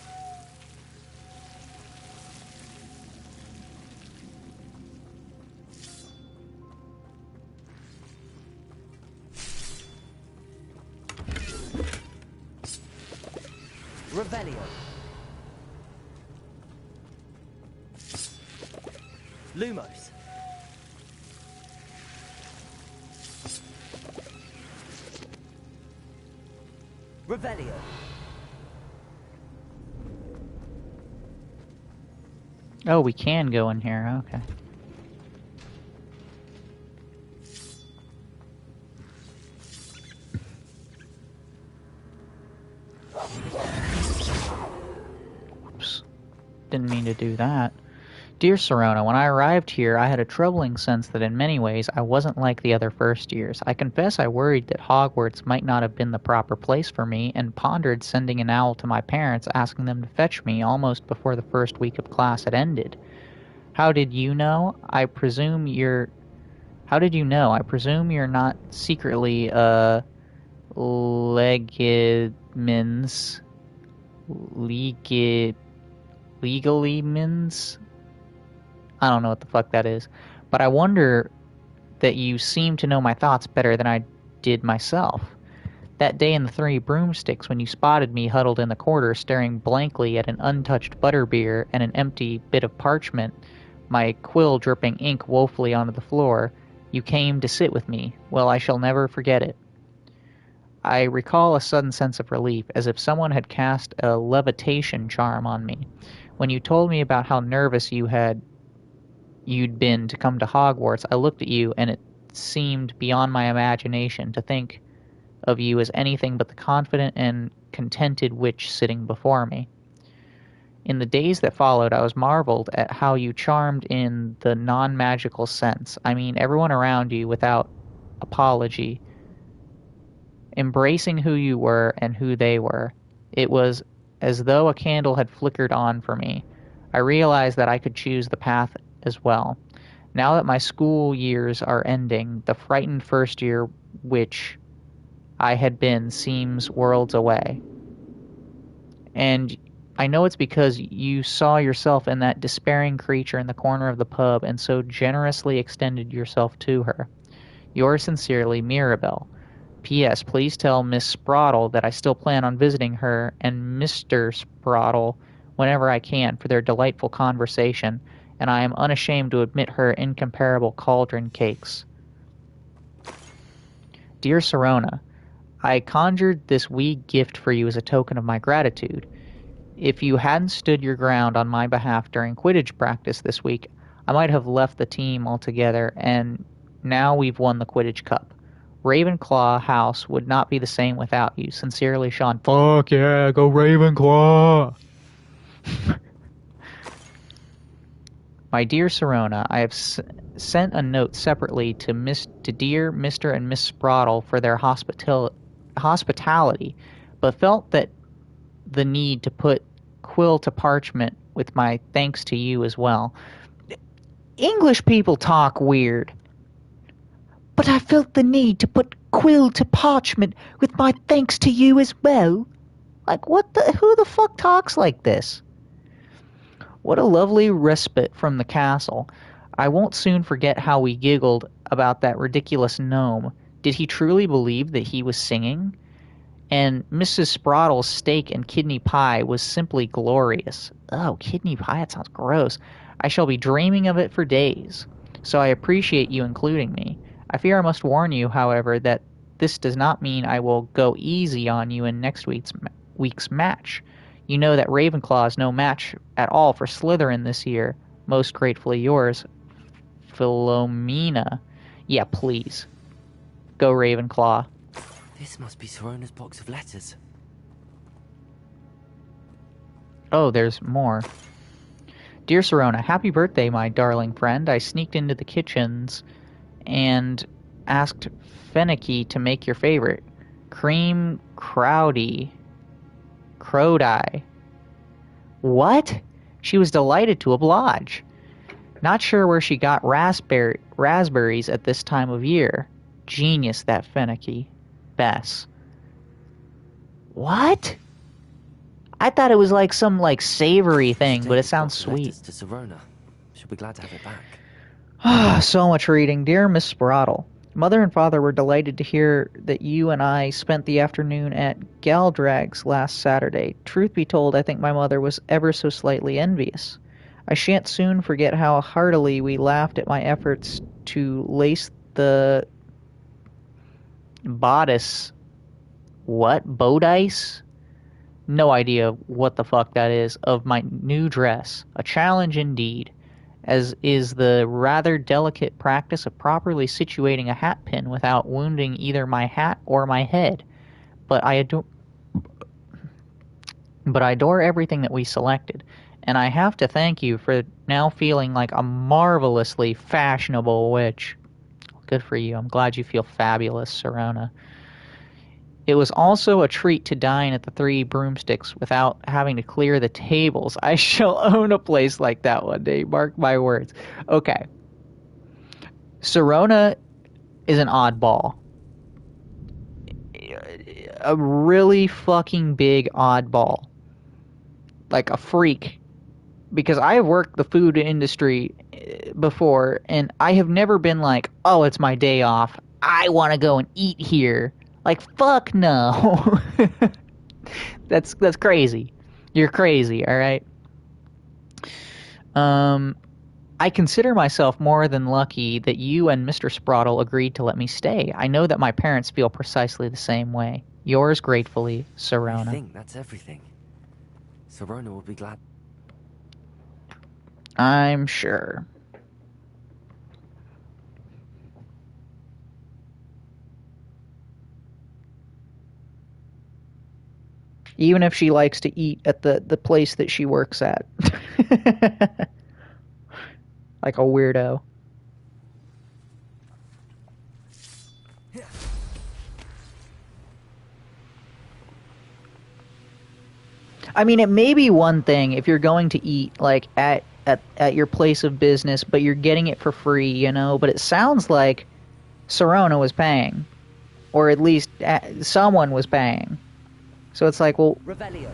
Revelio. Lumos. Revelio. Oh, we can go in here, okay. Whoops. Didn't mean to do that. Dear Sirona, when I arrived here, I had a troubling sense that in many ways I wasn't like the other first years. I confess I worried that Hogwarts might not have been the proper place for me, and pondered sending an owl to my parents asking them to fetch me almost before the first week of class had ended. How did you know? I presume you're not secretly, legalymens? I don't know what the fuck that is. But I wonder that you seem to know my thoughts better than I did myself. That day in the Three Broomsticks when you spotted me huddled in the corner staring blankly at an untouched butterbeer and an empty bit of parchment, my quill dripping ink woefully onto the floor, you came to sit with me. Well, I shall never forget it. I recall a sudden sense of relief, as if someone had cast a levitation charm on me. When you told me about how nervous you'd been to come to Hogwarts, I looked at you, and it seemed beyond my imagination to think of you as anything but the confident and contented witch sitting before me. In the days that followed, I was marveled at how you charmed in the non-magical sense. I mean, everyone around you without apology, embracing who you were and who they were. It was as though a candle had flickered on for me. I realized that I could choose the path as well. Now that my school years are ending, the frightened first year witch I had been seems worlds away. And I know it's because you saw yourself in that despairing creature in the corner of the pub and so generously extended yourself to her. Yours sincerely, Mirabelle. P.S. Please tell Miss Sprottle that I still plan on visiting her and Mr. Sprottle whenever I can for their delightful conversation, and I am unashamed to admit her incomparable cauldron cakes. Dear Sirona, I conjured this wee gift for you as a token of my gratitude. If you hadn't stood your ground on my behalf during Quidditch practice this week, I might have left the team altogether, and now we've won the Quidditch Cup. Ravenclaw House would not be the same without you. Sincerely, Sean. Fuck yeah, go Ravenclaw! My dear Sirona, I have sent a note separately to dear Mr. and Miss Sprottle for their hospitality, but felt that the need to put quill to parchment with my thanks to you as well. English people talk weird. But I felt the need to put quill to parchment with my thanks to you as well. Like, who the fuck talks like this? What a lovely respite from the castle. I won't soon forget how we giggled about that ridiculous gnome. Did he truly believe that he was singing? And Mrs. Sprottle's steak and kidney pie was simply glorious. Oh, kidney pie, that sounds gross. I shall be dreaming of it for days. So I appreciate you including me. I fear I must warn you, however, that this does not mean I will go easy on you in next week's match. You know that Ravenclaw is no match at all for Slytherin this year. Most gratefully yours, Philomena. Yeah, please. Go Ravenclaw. This must be Sirona's box of letters. Oh, there's more. Dear Sirona, happy birthday, my darling friend. I sneaked into the kitchens and asked Fenneky to make your favorite. Cream Crowdy. Crowdie. What? She was delighted to oblige. Not sure where she got raspberries at this time of year. Genius, that finicky. Bess. What? I thought it was like some like savory thing, but it sounds sweet. To Sirona. She'll be glad to have it back. So much reading. Dear Miss Spraddle, Mother and Father were delighted to hear that you and I spent the afternoon at Galdrag's last Saturday. Truth be told, I think my mother was ever so slightly envious. I shan't soon forget how heartily we laughed at my efforts to lace the bodice. What? Bodice? No idea what the fuck that is, of my new dress. A challenge indeed, as is the rather delicate practice of properly situating a hat pin without wounding either my hat or my head. But I adore everything that we selected, and I have to thank you for now feeling like a marvelously fashionable witch. Good for you. I'm glad you feel fabulous, Sirona. It was also a treat to dine at the Three Broomsticks without having to clear the tables. I shall own a place like that one day, mark my words. Okay. Sirona is an oddball. A really fucking big oddball. Like a freak. Because I have worked the food industry before, and I have never been like, oh, it's my day off. I want to go and eat here. Like, fuck no. That's crazy. You're crazy, alright? I consider myself more than lucky that you and Mr. Spraddle agreed to let me stay. I know that my parents feel precisely the same way. Yours gratefully, Sirona. I think that's everything. Sirona will be glad. I'm sure. Even if she likes to eat at the place that she works at. Like a weirdo. I mean, it may be one thing if you're going to eat, like, at your place of business, but you're getting it for free, you know? But it sounds like Sirona was paying. Or at least someone was paying. So it's like, well, Revelio.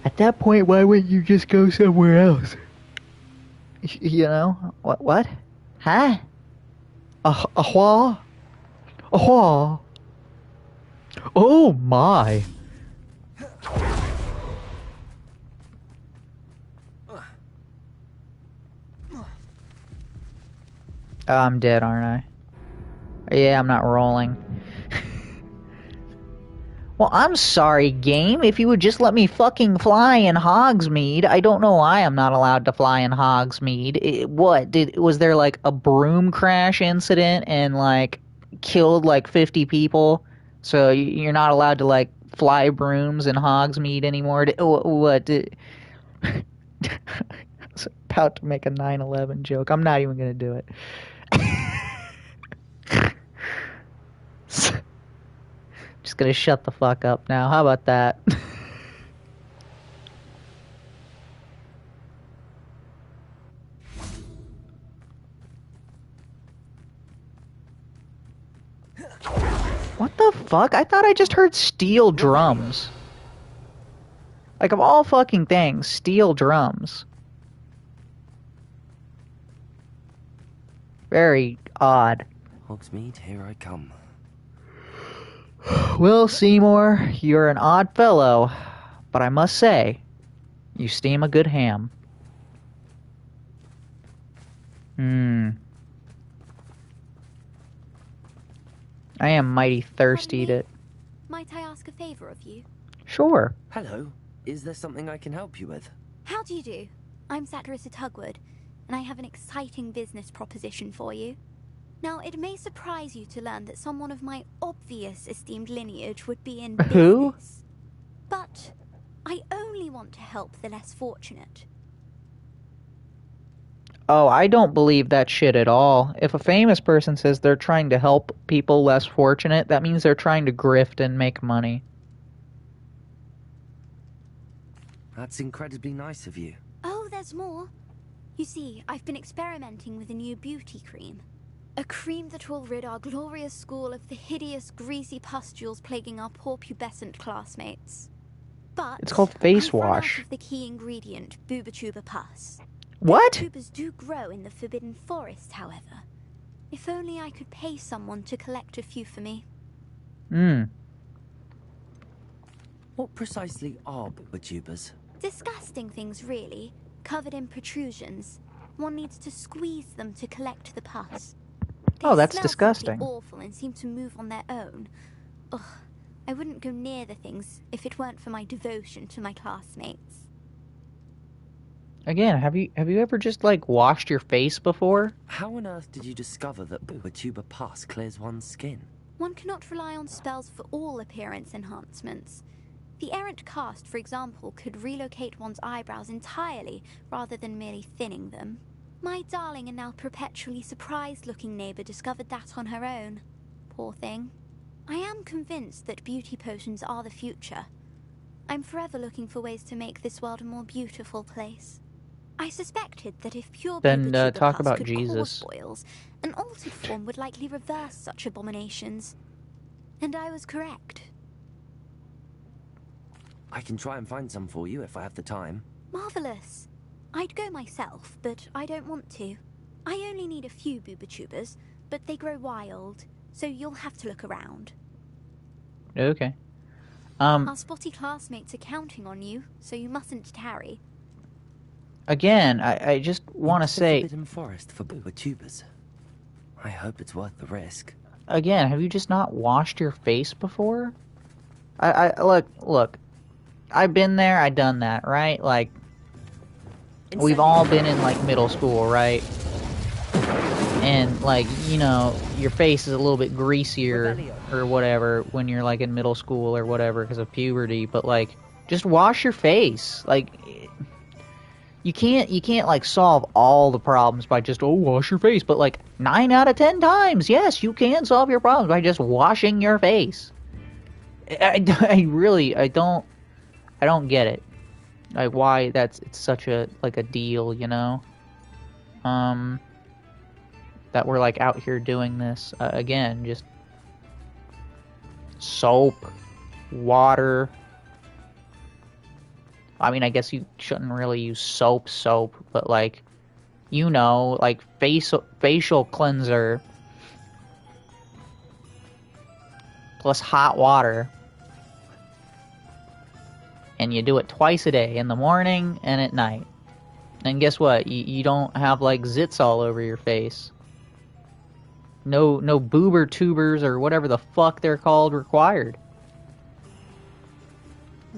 At that point, why wouldn't you just go somewhere else? You know? What? Huh? A whore? A whore? Oh my. I'm dead, aren't I? Yeah, I'm not rolling. Well, I'm sorry, game. If you would just let me fucking fly in Hogsmeade. I don't know why I'm not allowed to fly in Hogsmeade. Was there like a broom crash incident and like killed like 50 people? So you're not allowed to like fly brooms in Hogsmeade anymore? I was about to make a 9/11 joke. I'm not even gonna do it. Just gonna shut the fuck up now. How about that? What the fuck? I thought I just heard steel drums. Like, of all fucking things, steel drums. Very odd. Hogsmeade, here I come. Well, Seymour, you're an odd fellow, but I must say, you steam a good ham. I am mighty thirsty to... Might I ask a favor of you? Sure. Hello. Is there something I can help you with? How do you do? I'm Satirissa Tugwood, and I have an exciting business proposition for you. Now, it may surprise you to learn that someone of my obvious esteemed lineage would be in business. Who? But I only want to help the less fortunate. Oh, I don't believe that shit at all. If a famous person says they're trying to help people less fortunate, that means they're trying to grift and make money. That's incredibly nice of you. Oh, there's more. You see, I've been experimenting with a new beauty cream. A cream that will rid our glorious school of the hideous, greasy pustules plaguing our poor pubescent classmates. But It's called face I've run wash. out of the key ingredient, Bubatuba pus. What? Tubers do grow in the Forbidden Forest, however. If only I could pay someone to collect a few for me. What precisely are bubotubers? Disgusting things, really, covered in protrusions. One needs to squeeze them to collect the pus. Oh, that's They smell disgusting. simply awful and seem to move on their own. Ugh, I wouldn't go near the things if it weren't for my devotion to my classmates. Again, have you ever just like washed your face before? How on earth did you discover that bubotuber pus clears one's skin? One cannot rely on spells for all appearance enhancements. The errant cast, for example, could relocate one's eyebrows entirely rather than merely thinning them. My darling and now perpetually surprised-looking neighbour discovered that on her own. Poor thing. I am convinced that beauty potions are the future. I'm forever looking for ways to make this world a more beautiful place. I suspected that if pure Then, Bubatuba talk pus about could Jesus. cause boils, an altered form would likely reverse such abominations. And I was correct. I can try and find some for you if I have the time. Marvellous. I'd go myself, but I don't want to. I only need a few Bubatubers, but they grow wild, so you'll have to look around. Okay. Our spotty classmates are counting on you, so you mustn't tarry. Again, I just want to Into the say, Forbidden Forest for bubotubers. I hope it's worth the risk. again, have you just not washed your face before? Look, I've been there, I done that, right? Like, we've all been in, like, middle school, right? And, like, you know, your face is a little bit greasier or whatever when you're, like, in middle school or whatever because of puberty, but, like, just wash your face. Like, you can't, like, solve all the problems by just, oh, wash your face. But, like, 9 out of 10 times, yes, you can solve your problems by just washing your face. I don't get it. Like, why it's such a, like, a deal, you know? That we're, like, out here doing this. Again, just soap, water. I mean, I guess you shouldn't really use soap, but, like, you know, like, facial cleanser plus hot water. And you do it twice a day, in the morning and at night. And guess what? You don't have, like, zits all over your face. No boober tubers or whatever the fuck they're called required.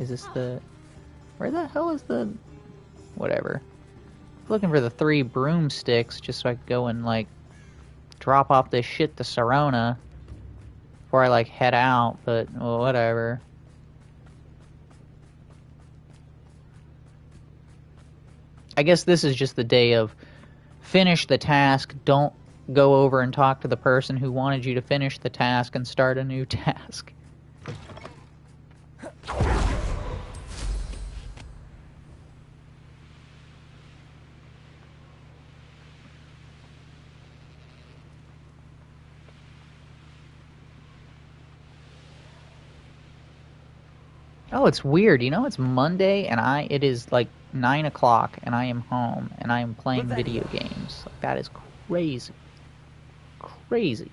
Is this the... Where the hell is the... Whatever. Looking for the 3 broomsticks just so I could go and, like, drop off this shit to Sirona before I, like, head out, but well, whatever. I guess this is just the day of finish the task, don't go over and talk to the person who wanted you to finish the task and start a new task. Oh, it's weird. You know, it's Monday and it is like 9 o'clock and I am home and I am playing video games. Like, that is crazy. Crazy.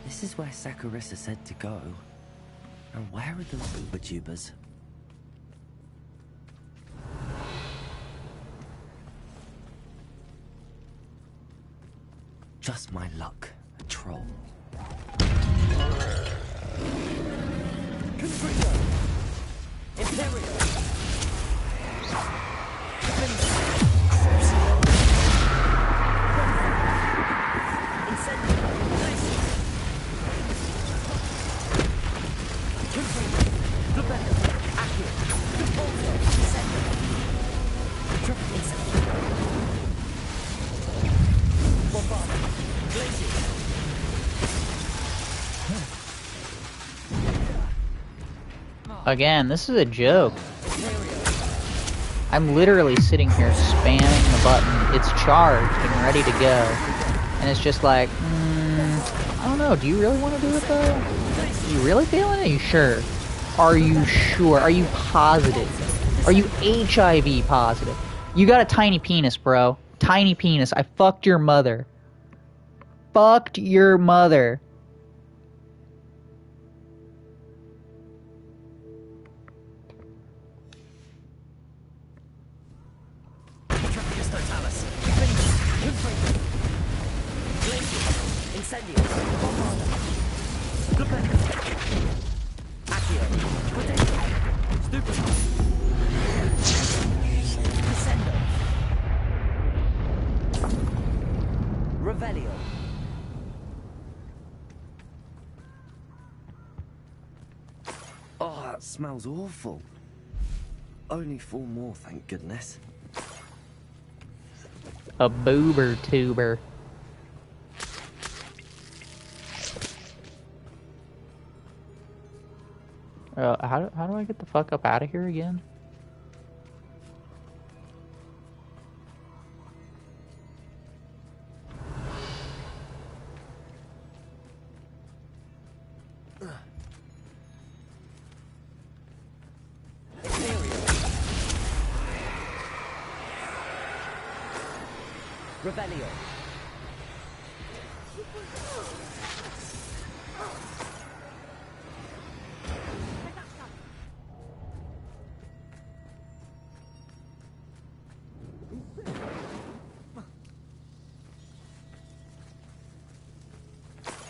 This is where Saccharissa said to go. And where are the bubotubers? Just my luck, a troll. Confringo! Imperio! Again, this is a joke. I'm literally sitting here spamming the button. It's charged and ready to go. And it's just like, I don't know, do you really want to do it though? You really feeling it? Are you sure? Are you sure? Are you positive? Are you HIV positive? You got a tiny penis, bro. Tiny penis. I fucked your mother. Fucked your mother. Revelio. Oh, that smells awful. Only 4 more, thank goodness. A boober tuber. How do I get the fuck up out of here again? Revelio.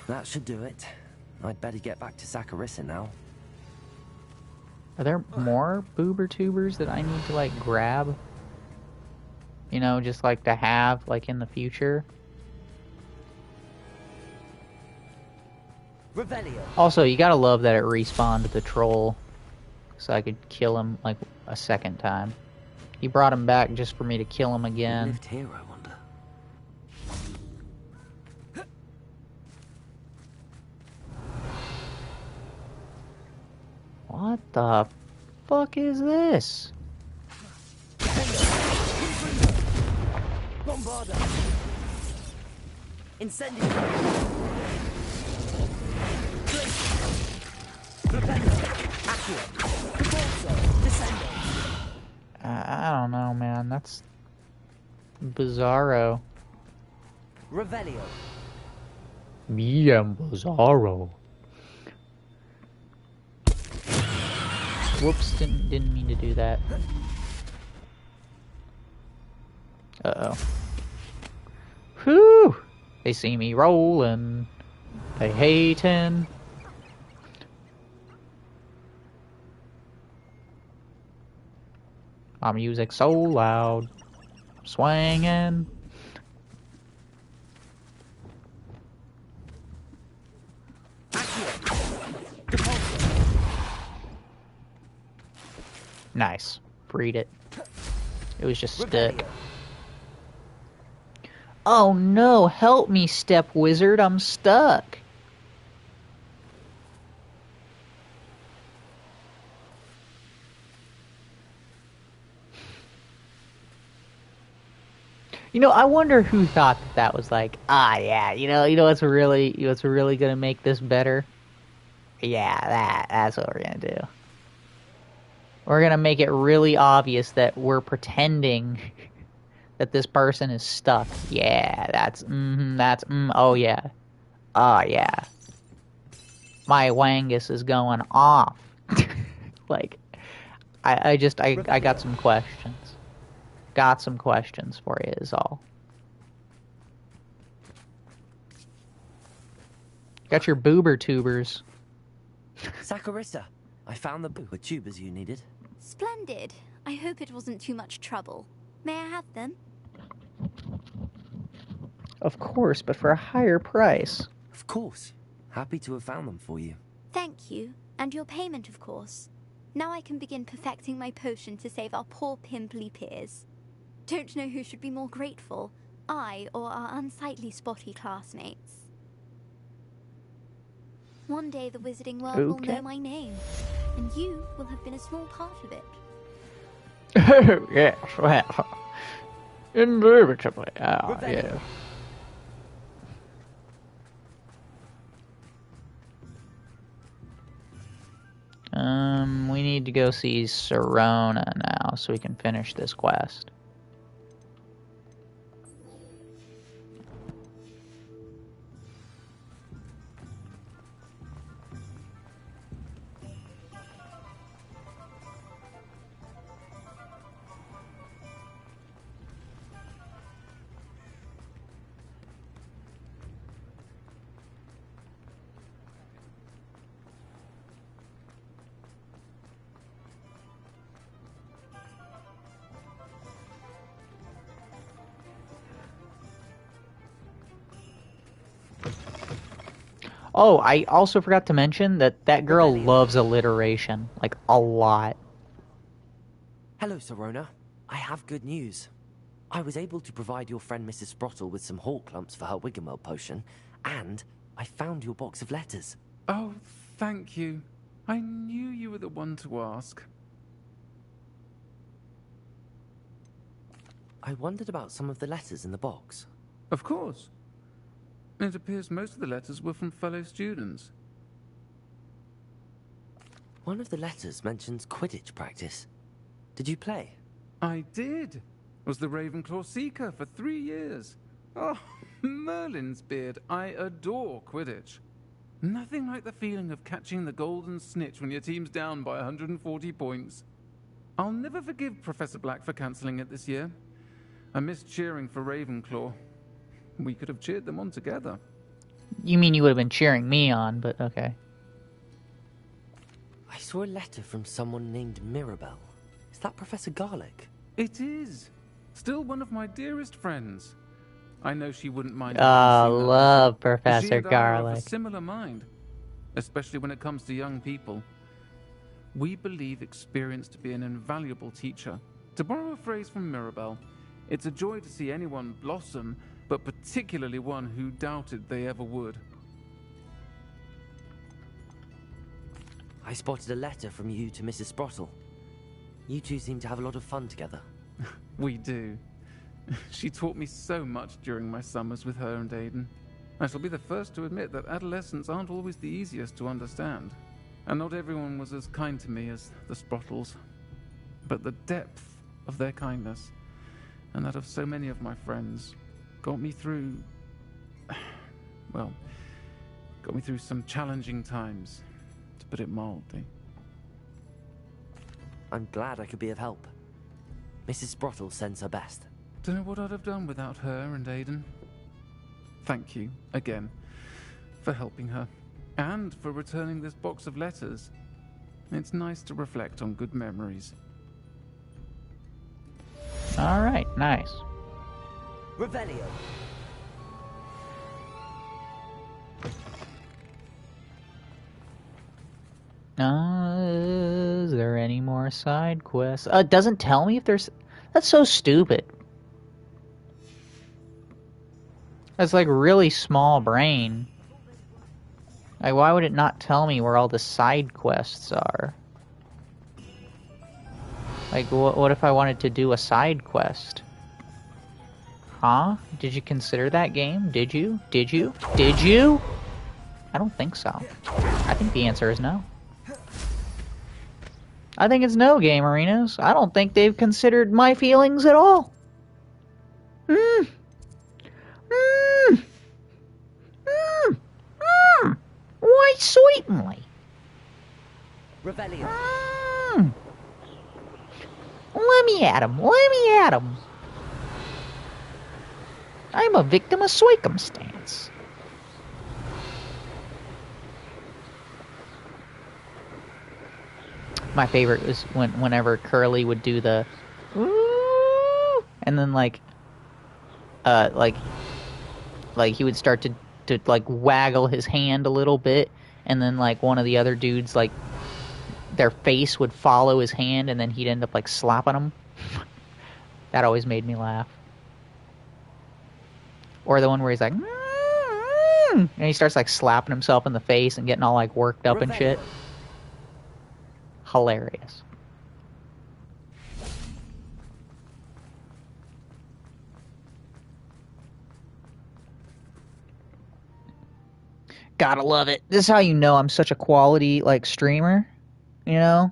That should do it. I'd better get back to Saccharissa now. Are there more boober tubers that I need to, like, grab? You know, just, like, to have, like, in the future? Revelio. Also, you gotta love that it respawned the troll. So I could kill him, like, a second time. He brought him back just for me to kill him again. Who lived here, I wonder. What the fuck is this? Bombarda. Incendio. I don't know, man. That's bizarro. Revelio. Bien bizarro. Whoops, didn't mean to do that. Uh-oh. Whew! They see me rolling. They hatin'. Our music so loud. Swinging. Nice. Freed it. It was just stuck. Oh no, help me, step wizard, I'm stuck. You know, I wonder who thought that was like, yeah, you know what's really gonna make this better? Yeah, that's what we're gonna do. We're gonna make it really obvious that we're pretending that this person is stuck. Yeah, oh yeah. Oh yeah. My wangus is going off. Like, I got some questions. Got some questions for you is all. Got your boober tubers. Saccharissa, I found the boober tubers you needed. Splendid. I hope it wasn't too much trouble. May I have them? Of course, but for a higher price. Of course. Happy to have found them for you. Thank you. And your payment, of course. Now I can begin perfecting my potion to save our poor pimply peers. Don't know who should be more grateful, I or our unsightly spotty classmates. One day the wizarding world will know my name. and you will have been a small part of it. Yes, well, indubitably, yes. We need to go see Sirona now so we can finish this quest. Oh, I also forgot to mention that that girl loves alliteration, like, a lot. Hello, Sirona. I have good news. I was able to provide your friend Mrs. Sprottle with some hawk clumps for her Wiggenweld potion, and I found your box of letters. Oh, thank you. I knew you were the one to ask. I wondered about some of the letters in the box. Of course. It appears most of the letters were from fellow students. One of the letters mentions Quidditch practice. Did you play? I did. Was the Ravenclaw Seeker for 3 years. Oh, Merlin's beard. I adore Quidditch. Nothing like the feeling of catching the golden snitch when your team's down by 140 points. I'll never forgive Professor Black for cancelling it this year. I missed cheering for Ravenclaw. We could have cheered them on together. You mean you would have been cheering me on, but okay. I saw a letter from someone named Mirabelle. Is that Professor Garlick? It is. Still one of my dearest friends. I know she wouldn't mind. Love She Professor and I are of a Garlick. similar mind, especially when it comes to young people. We believe experience to be an invaluable teacher. To borrow a phrase from Mirabelle, it's a joy to see anyone blossom, but particularly one who doubted they ever would. I spotted a letter from you to Mrs. Sprottle. You two seem to have a lot of fun together. We do. She taught me so much during my summers with her and Aiden. I shall be the first to admit that adolescents aren't always the easiest to understand. And not everyone was as kind to me as the Sprottles. But the depth of their kindness, and that of so many of my friends, got me through... well, got me through some challenging times, to put it mildly. I'm glad I could be of help. Mrs. Sprottle sends her best. Don't know what I'd have done without her and Aiden. Thank you, again, for helping her, and for returning this box of letters. It's nice to reflect on good memories. Alright, nice. Revelio. Is there any more side quests? It doesn't tell me if there's... That's so stupid. That's like really small brain. Like, why would it not tell me where all the side quests are? Like, what if I wanted to do a side quest? Huh? Did you consider that game? Did you? Did you? Did you? I don't think so. I think the answer is no. I think it's no, Game Arenas. I don't think they've considered my feelings at all. Why, certainly. Revelio. Let me at him. Let me at him. I'm a victim of circumstance. My favorite was whenever Curly would do the ooh, and then like he would start to like waggle his hand a little bit, and then like one of the other dudes, like their face would follow his hand, and then he'd end up like slapping him. That always made me laugh. Or the one where he's like, and he starts like slapping himself in the face and getting all like worked up and shit. hilarious. Gotta love it. This is how you know I'm such a quality, like, streamer, you know?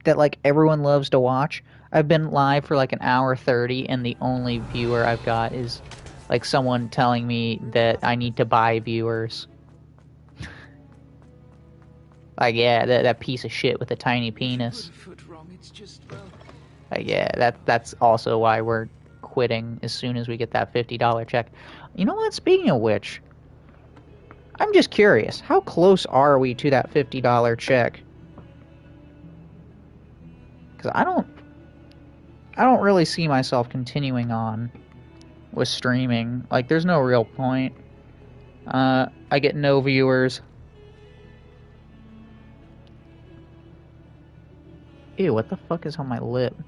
That, like, everyone loves to watch. I've been live for, like, an hour 30, and the only viewer I've got is, like, someone telling me that I need to buy viewers. Like, yeah, that piece of shit with the tiny penis. Like, yeah, that's also why we're quitting as soon as we get that $50 check. You know what? Speaking of which, I'm just curious. How close are we to that $50 check? Because I don't really see myself continuing on with streaming. Like, there's no real point. I get no viewers. Ew, what the fuck is on my lip? Is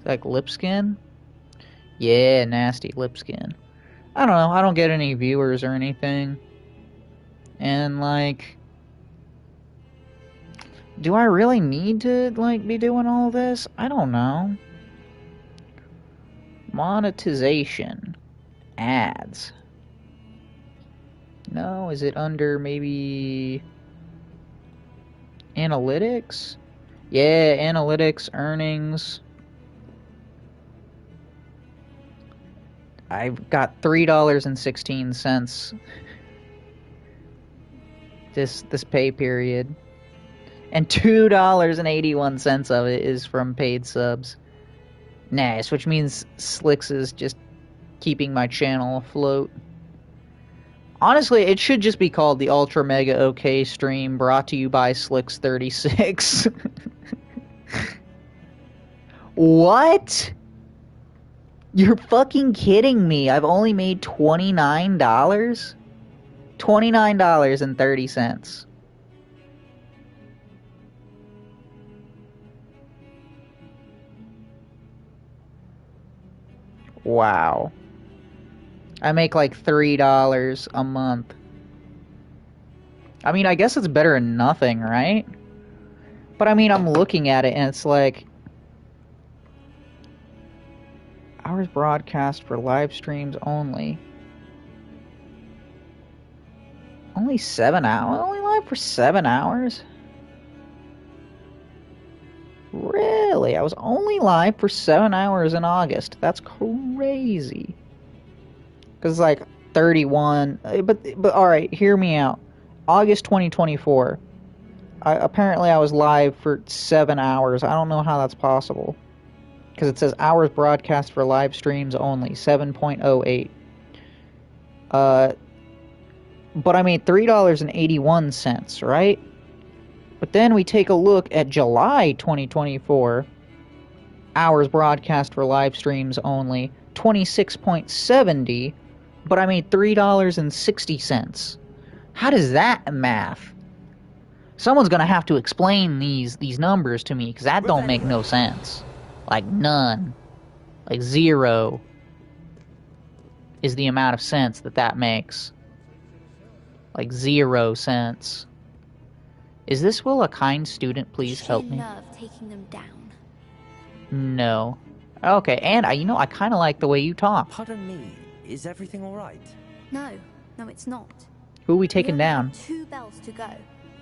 that like lip skin? Yeah, nasty lip skin. I don't know. I don't get any viewers or anything. And, like, do I really need to, like, be doing all this? I don't know. Monetization. Ads. No, is it under maybe analytics? Yeah, analytics, earnings. I've got $3.16 this pay period. And $2.81 of it is from paid subs. Nice, which means Slicks is just keeping my channel afloat. Honestly, it should just be called the Ultra Mega OK Stream, brought to you by Slicks36. What? You're fucking kidding me. I've only made $29? $29.30. Wow. I make like $3 a month. I mean, I guess it's better than nothing, right? But I mean, I'm looking at it and it's like, hours broadcast for live streams only. Only 7 hours? Only live for 7 hours? Really? I was only live for 7 hours in August. That's crazy. Because like 31... But alright, hear me out. August 2024. Apparently I was live for 7 hours. I don't know how that's possible. Because it says hours broadcast for live streams only. 7.08. But I made $3.81, right? But then we take a look at July 2024. Hours broadcast for live streams only. 26.70. But I made $3.60. How does that math? Someone's gonna have to explain these numbers to me, because that don't make no sense. Like, none. Like, 0 is the amount of sense that makes. Like, 0 cents. Is this Will a kind student? Please help me. Nerve taking them down. No. Okay, and I kind of like the way you talk. Pardon me, is everything alright? No, it's not. Who are we taking down? 2 bells to go,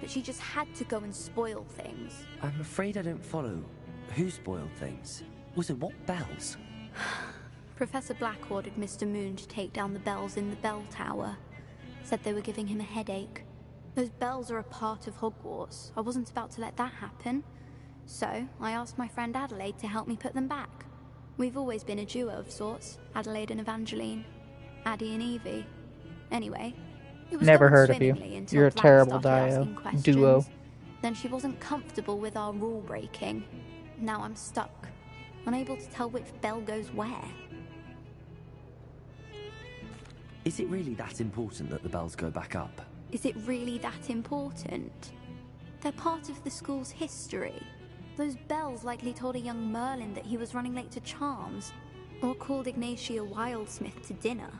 but she just had to go and spoil things. I'm afraid I don't follow. Who spoiled things? Was it what bells? Professor Black ordered Mr. Moon to take down the bells in the bell tower. Said they were giving him a headache. Those bells are a part of Hogwarts. I wasn't about to let that happen. So, I asked my friend Adelaide to help me put them back. We've always been a duo of sorts, Adelaide and Evangeline. Addie and Evie. Anyway, it was Never going heard of you. swimmingly until You're a Black terrible started asking questions. duo. Then she wasn't comfortable with our rule breaking. Now I'm stuck, unable to tell which bell goes where. Is it really that important that the bells go back up? Is it really that important? They're part of the school's history. Those bells likely told a young Merlin that he was running late to Charms, or called Ignatia Wildsmith to dinner.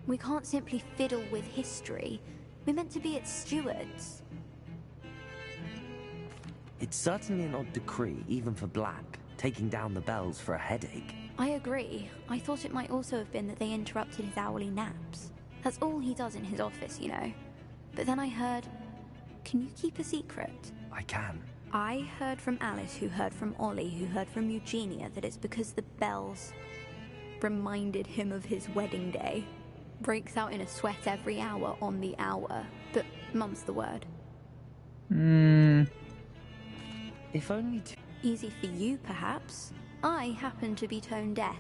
We can't simply fiddle with history. We're meant to be its stewards. It's certainly an odd decree, even for Black, taking down the bells for a headache. I agree. I thought it might also have been that they interrupted his hourly naps. That's all he does in his office, you know. But then I heard... Can you keep a secret? I can. I heard from Alice, who heard from Ollie, who heard from Eugenia, that it's because the bells reminded him of his wedding day. Breaks out in a sweat every hour on the hour. But mum's the word. If only Easy for you, perhaps. I happen to be tone deaf.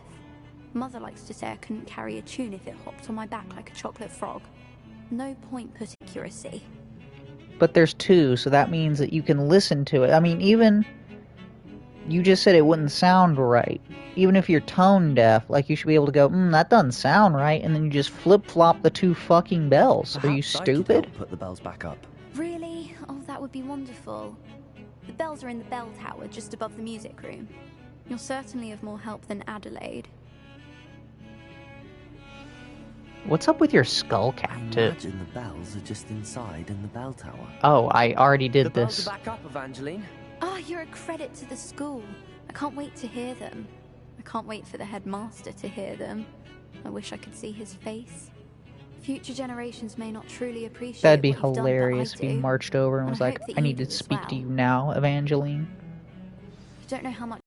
Mother likes to say I couldn't carry a tune if it hopped on my back like a chocolate frog. No point put accuracy. But there's two, so that means that you can listen to it. I mean, even... You just said it wouldn't sound right. Even if you're tone deaf, like, you should be able to go, that doesn't sound right, and then you just flip-flop the two fucking bells. Are you perhaps I could stupid? help put the bells back up. Really? Oh, that would be wonderful. The bells are in the bell tower, just above the music room. You're certainly of more help than Adelaide. What's up with your skull cap, I too? imagine the bells are just inside in the bell tower. Oh, I already did The bells this. are back up, Evangeline. Ah, you're a credit to the school. I can't wait to hear them. I can't wait for the headmaster to hear them. I wish I could see his face. Future generations may not truly appreciate That'd be what you've done, but hilarious I if he do. marched over and And was I like, hope that I you need do to as speak to well. you now, Evangeline. You don't know how much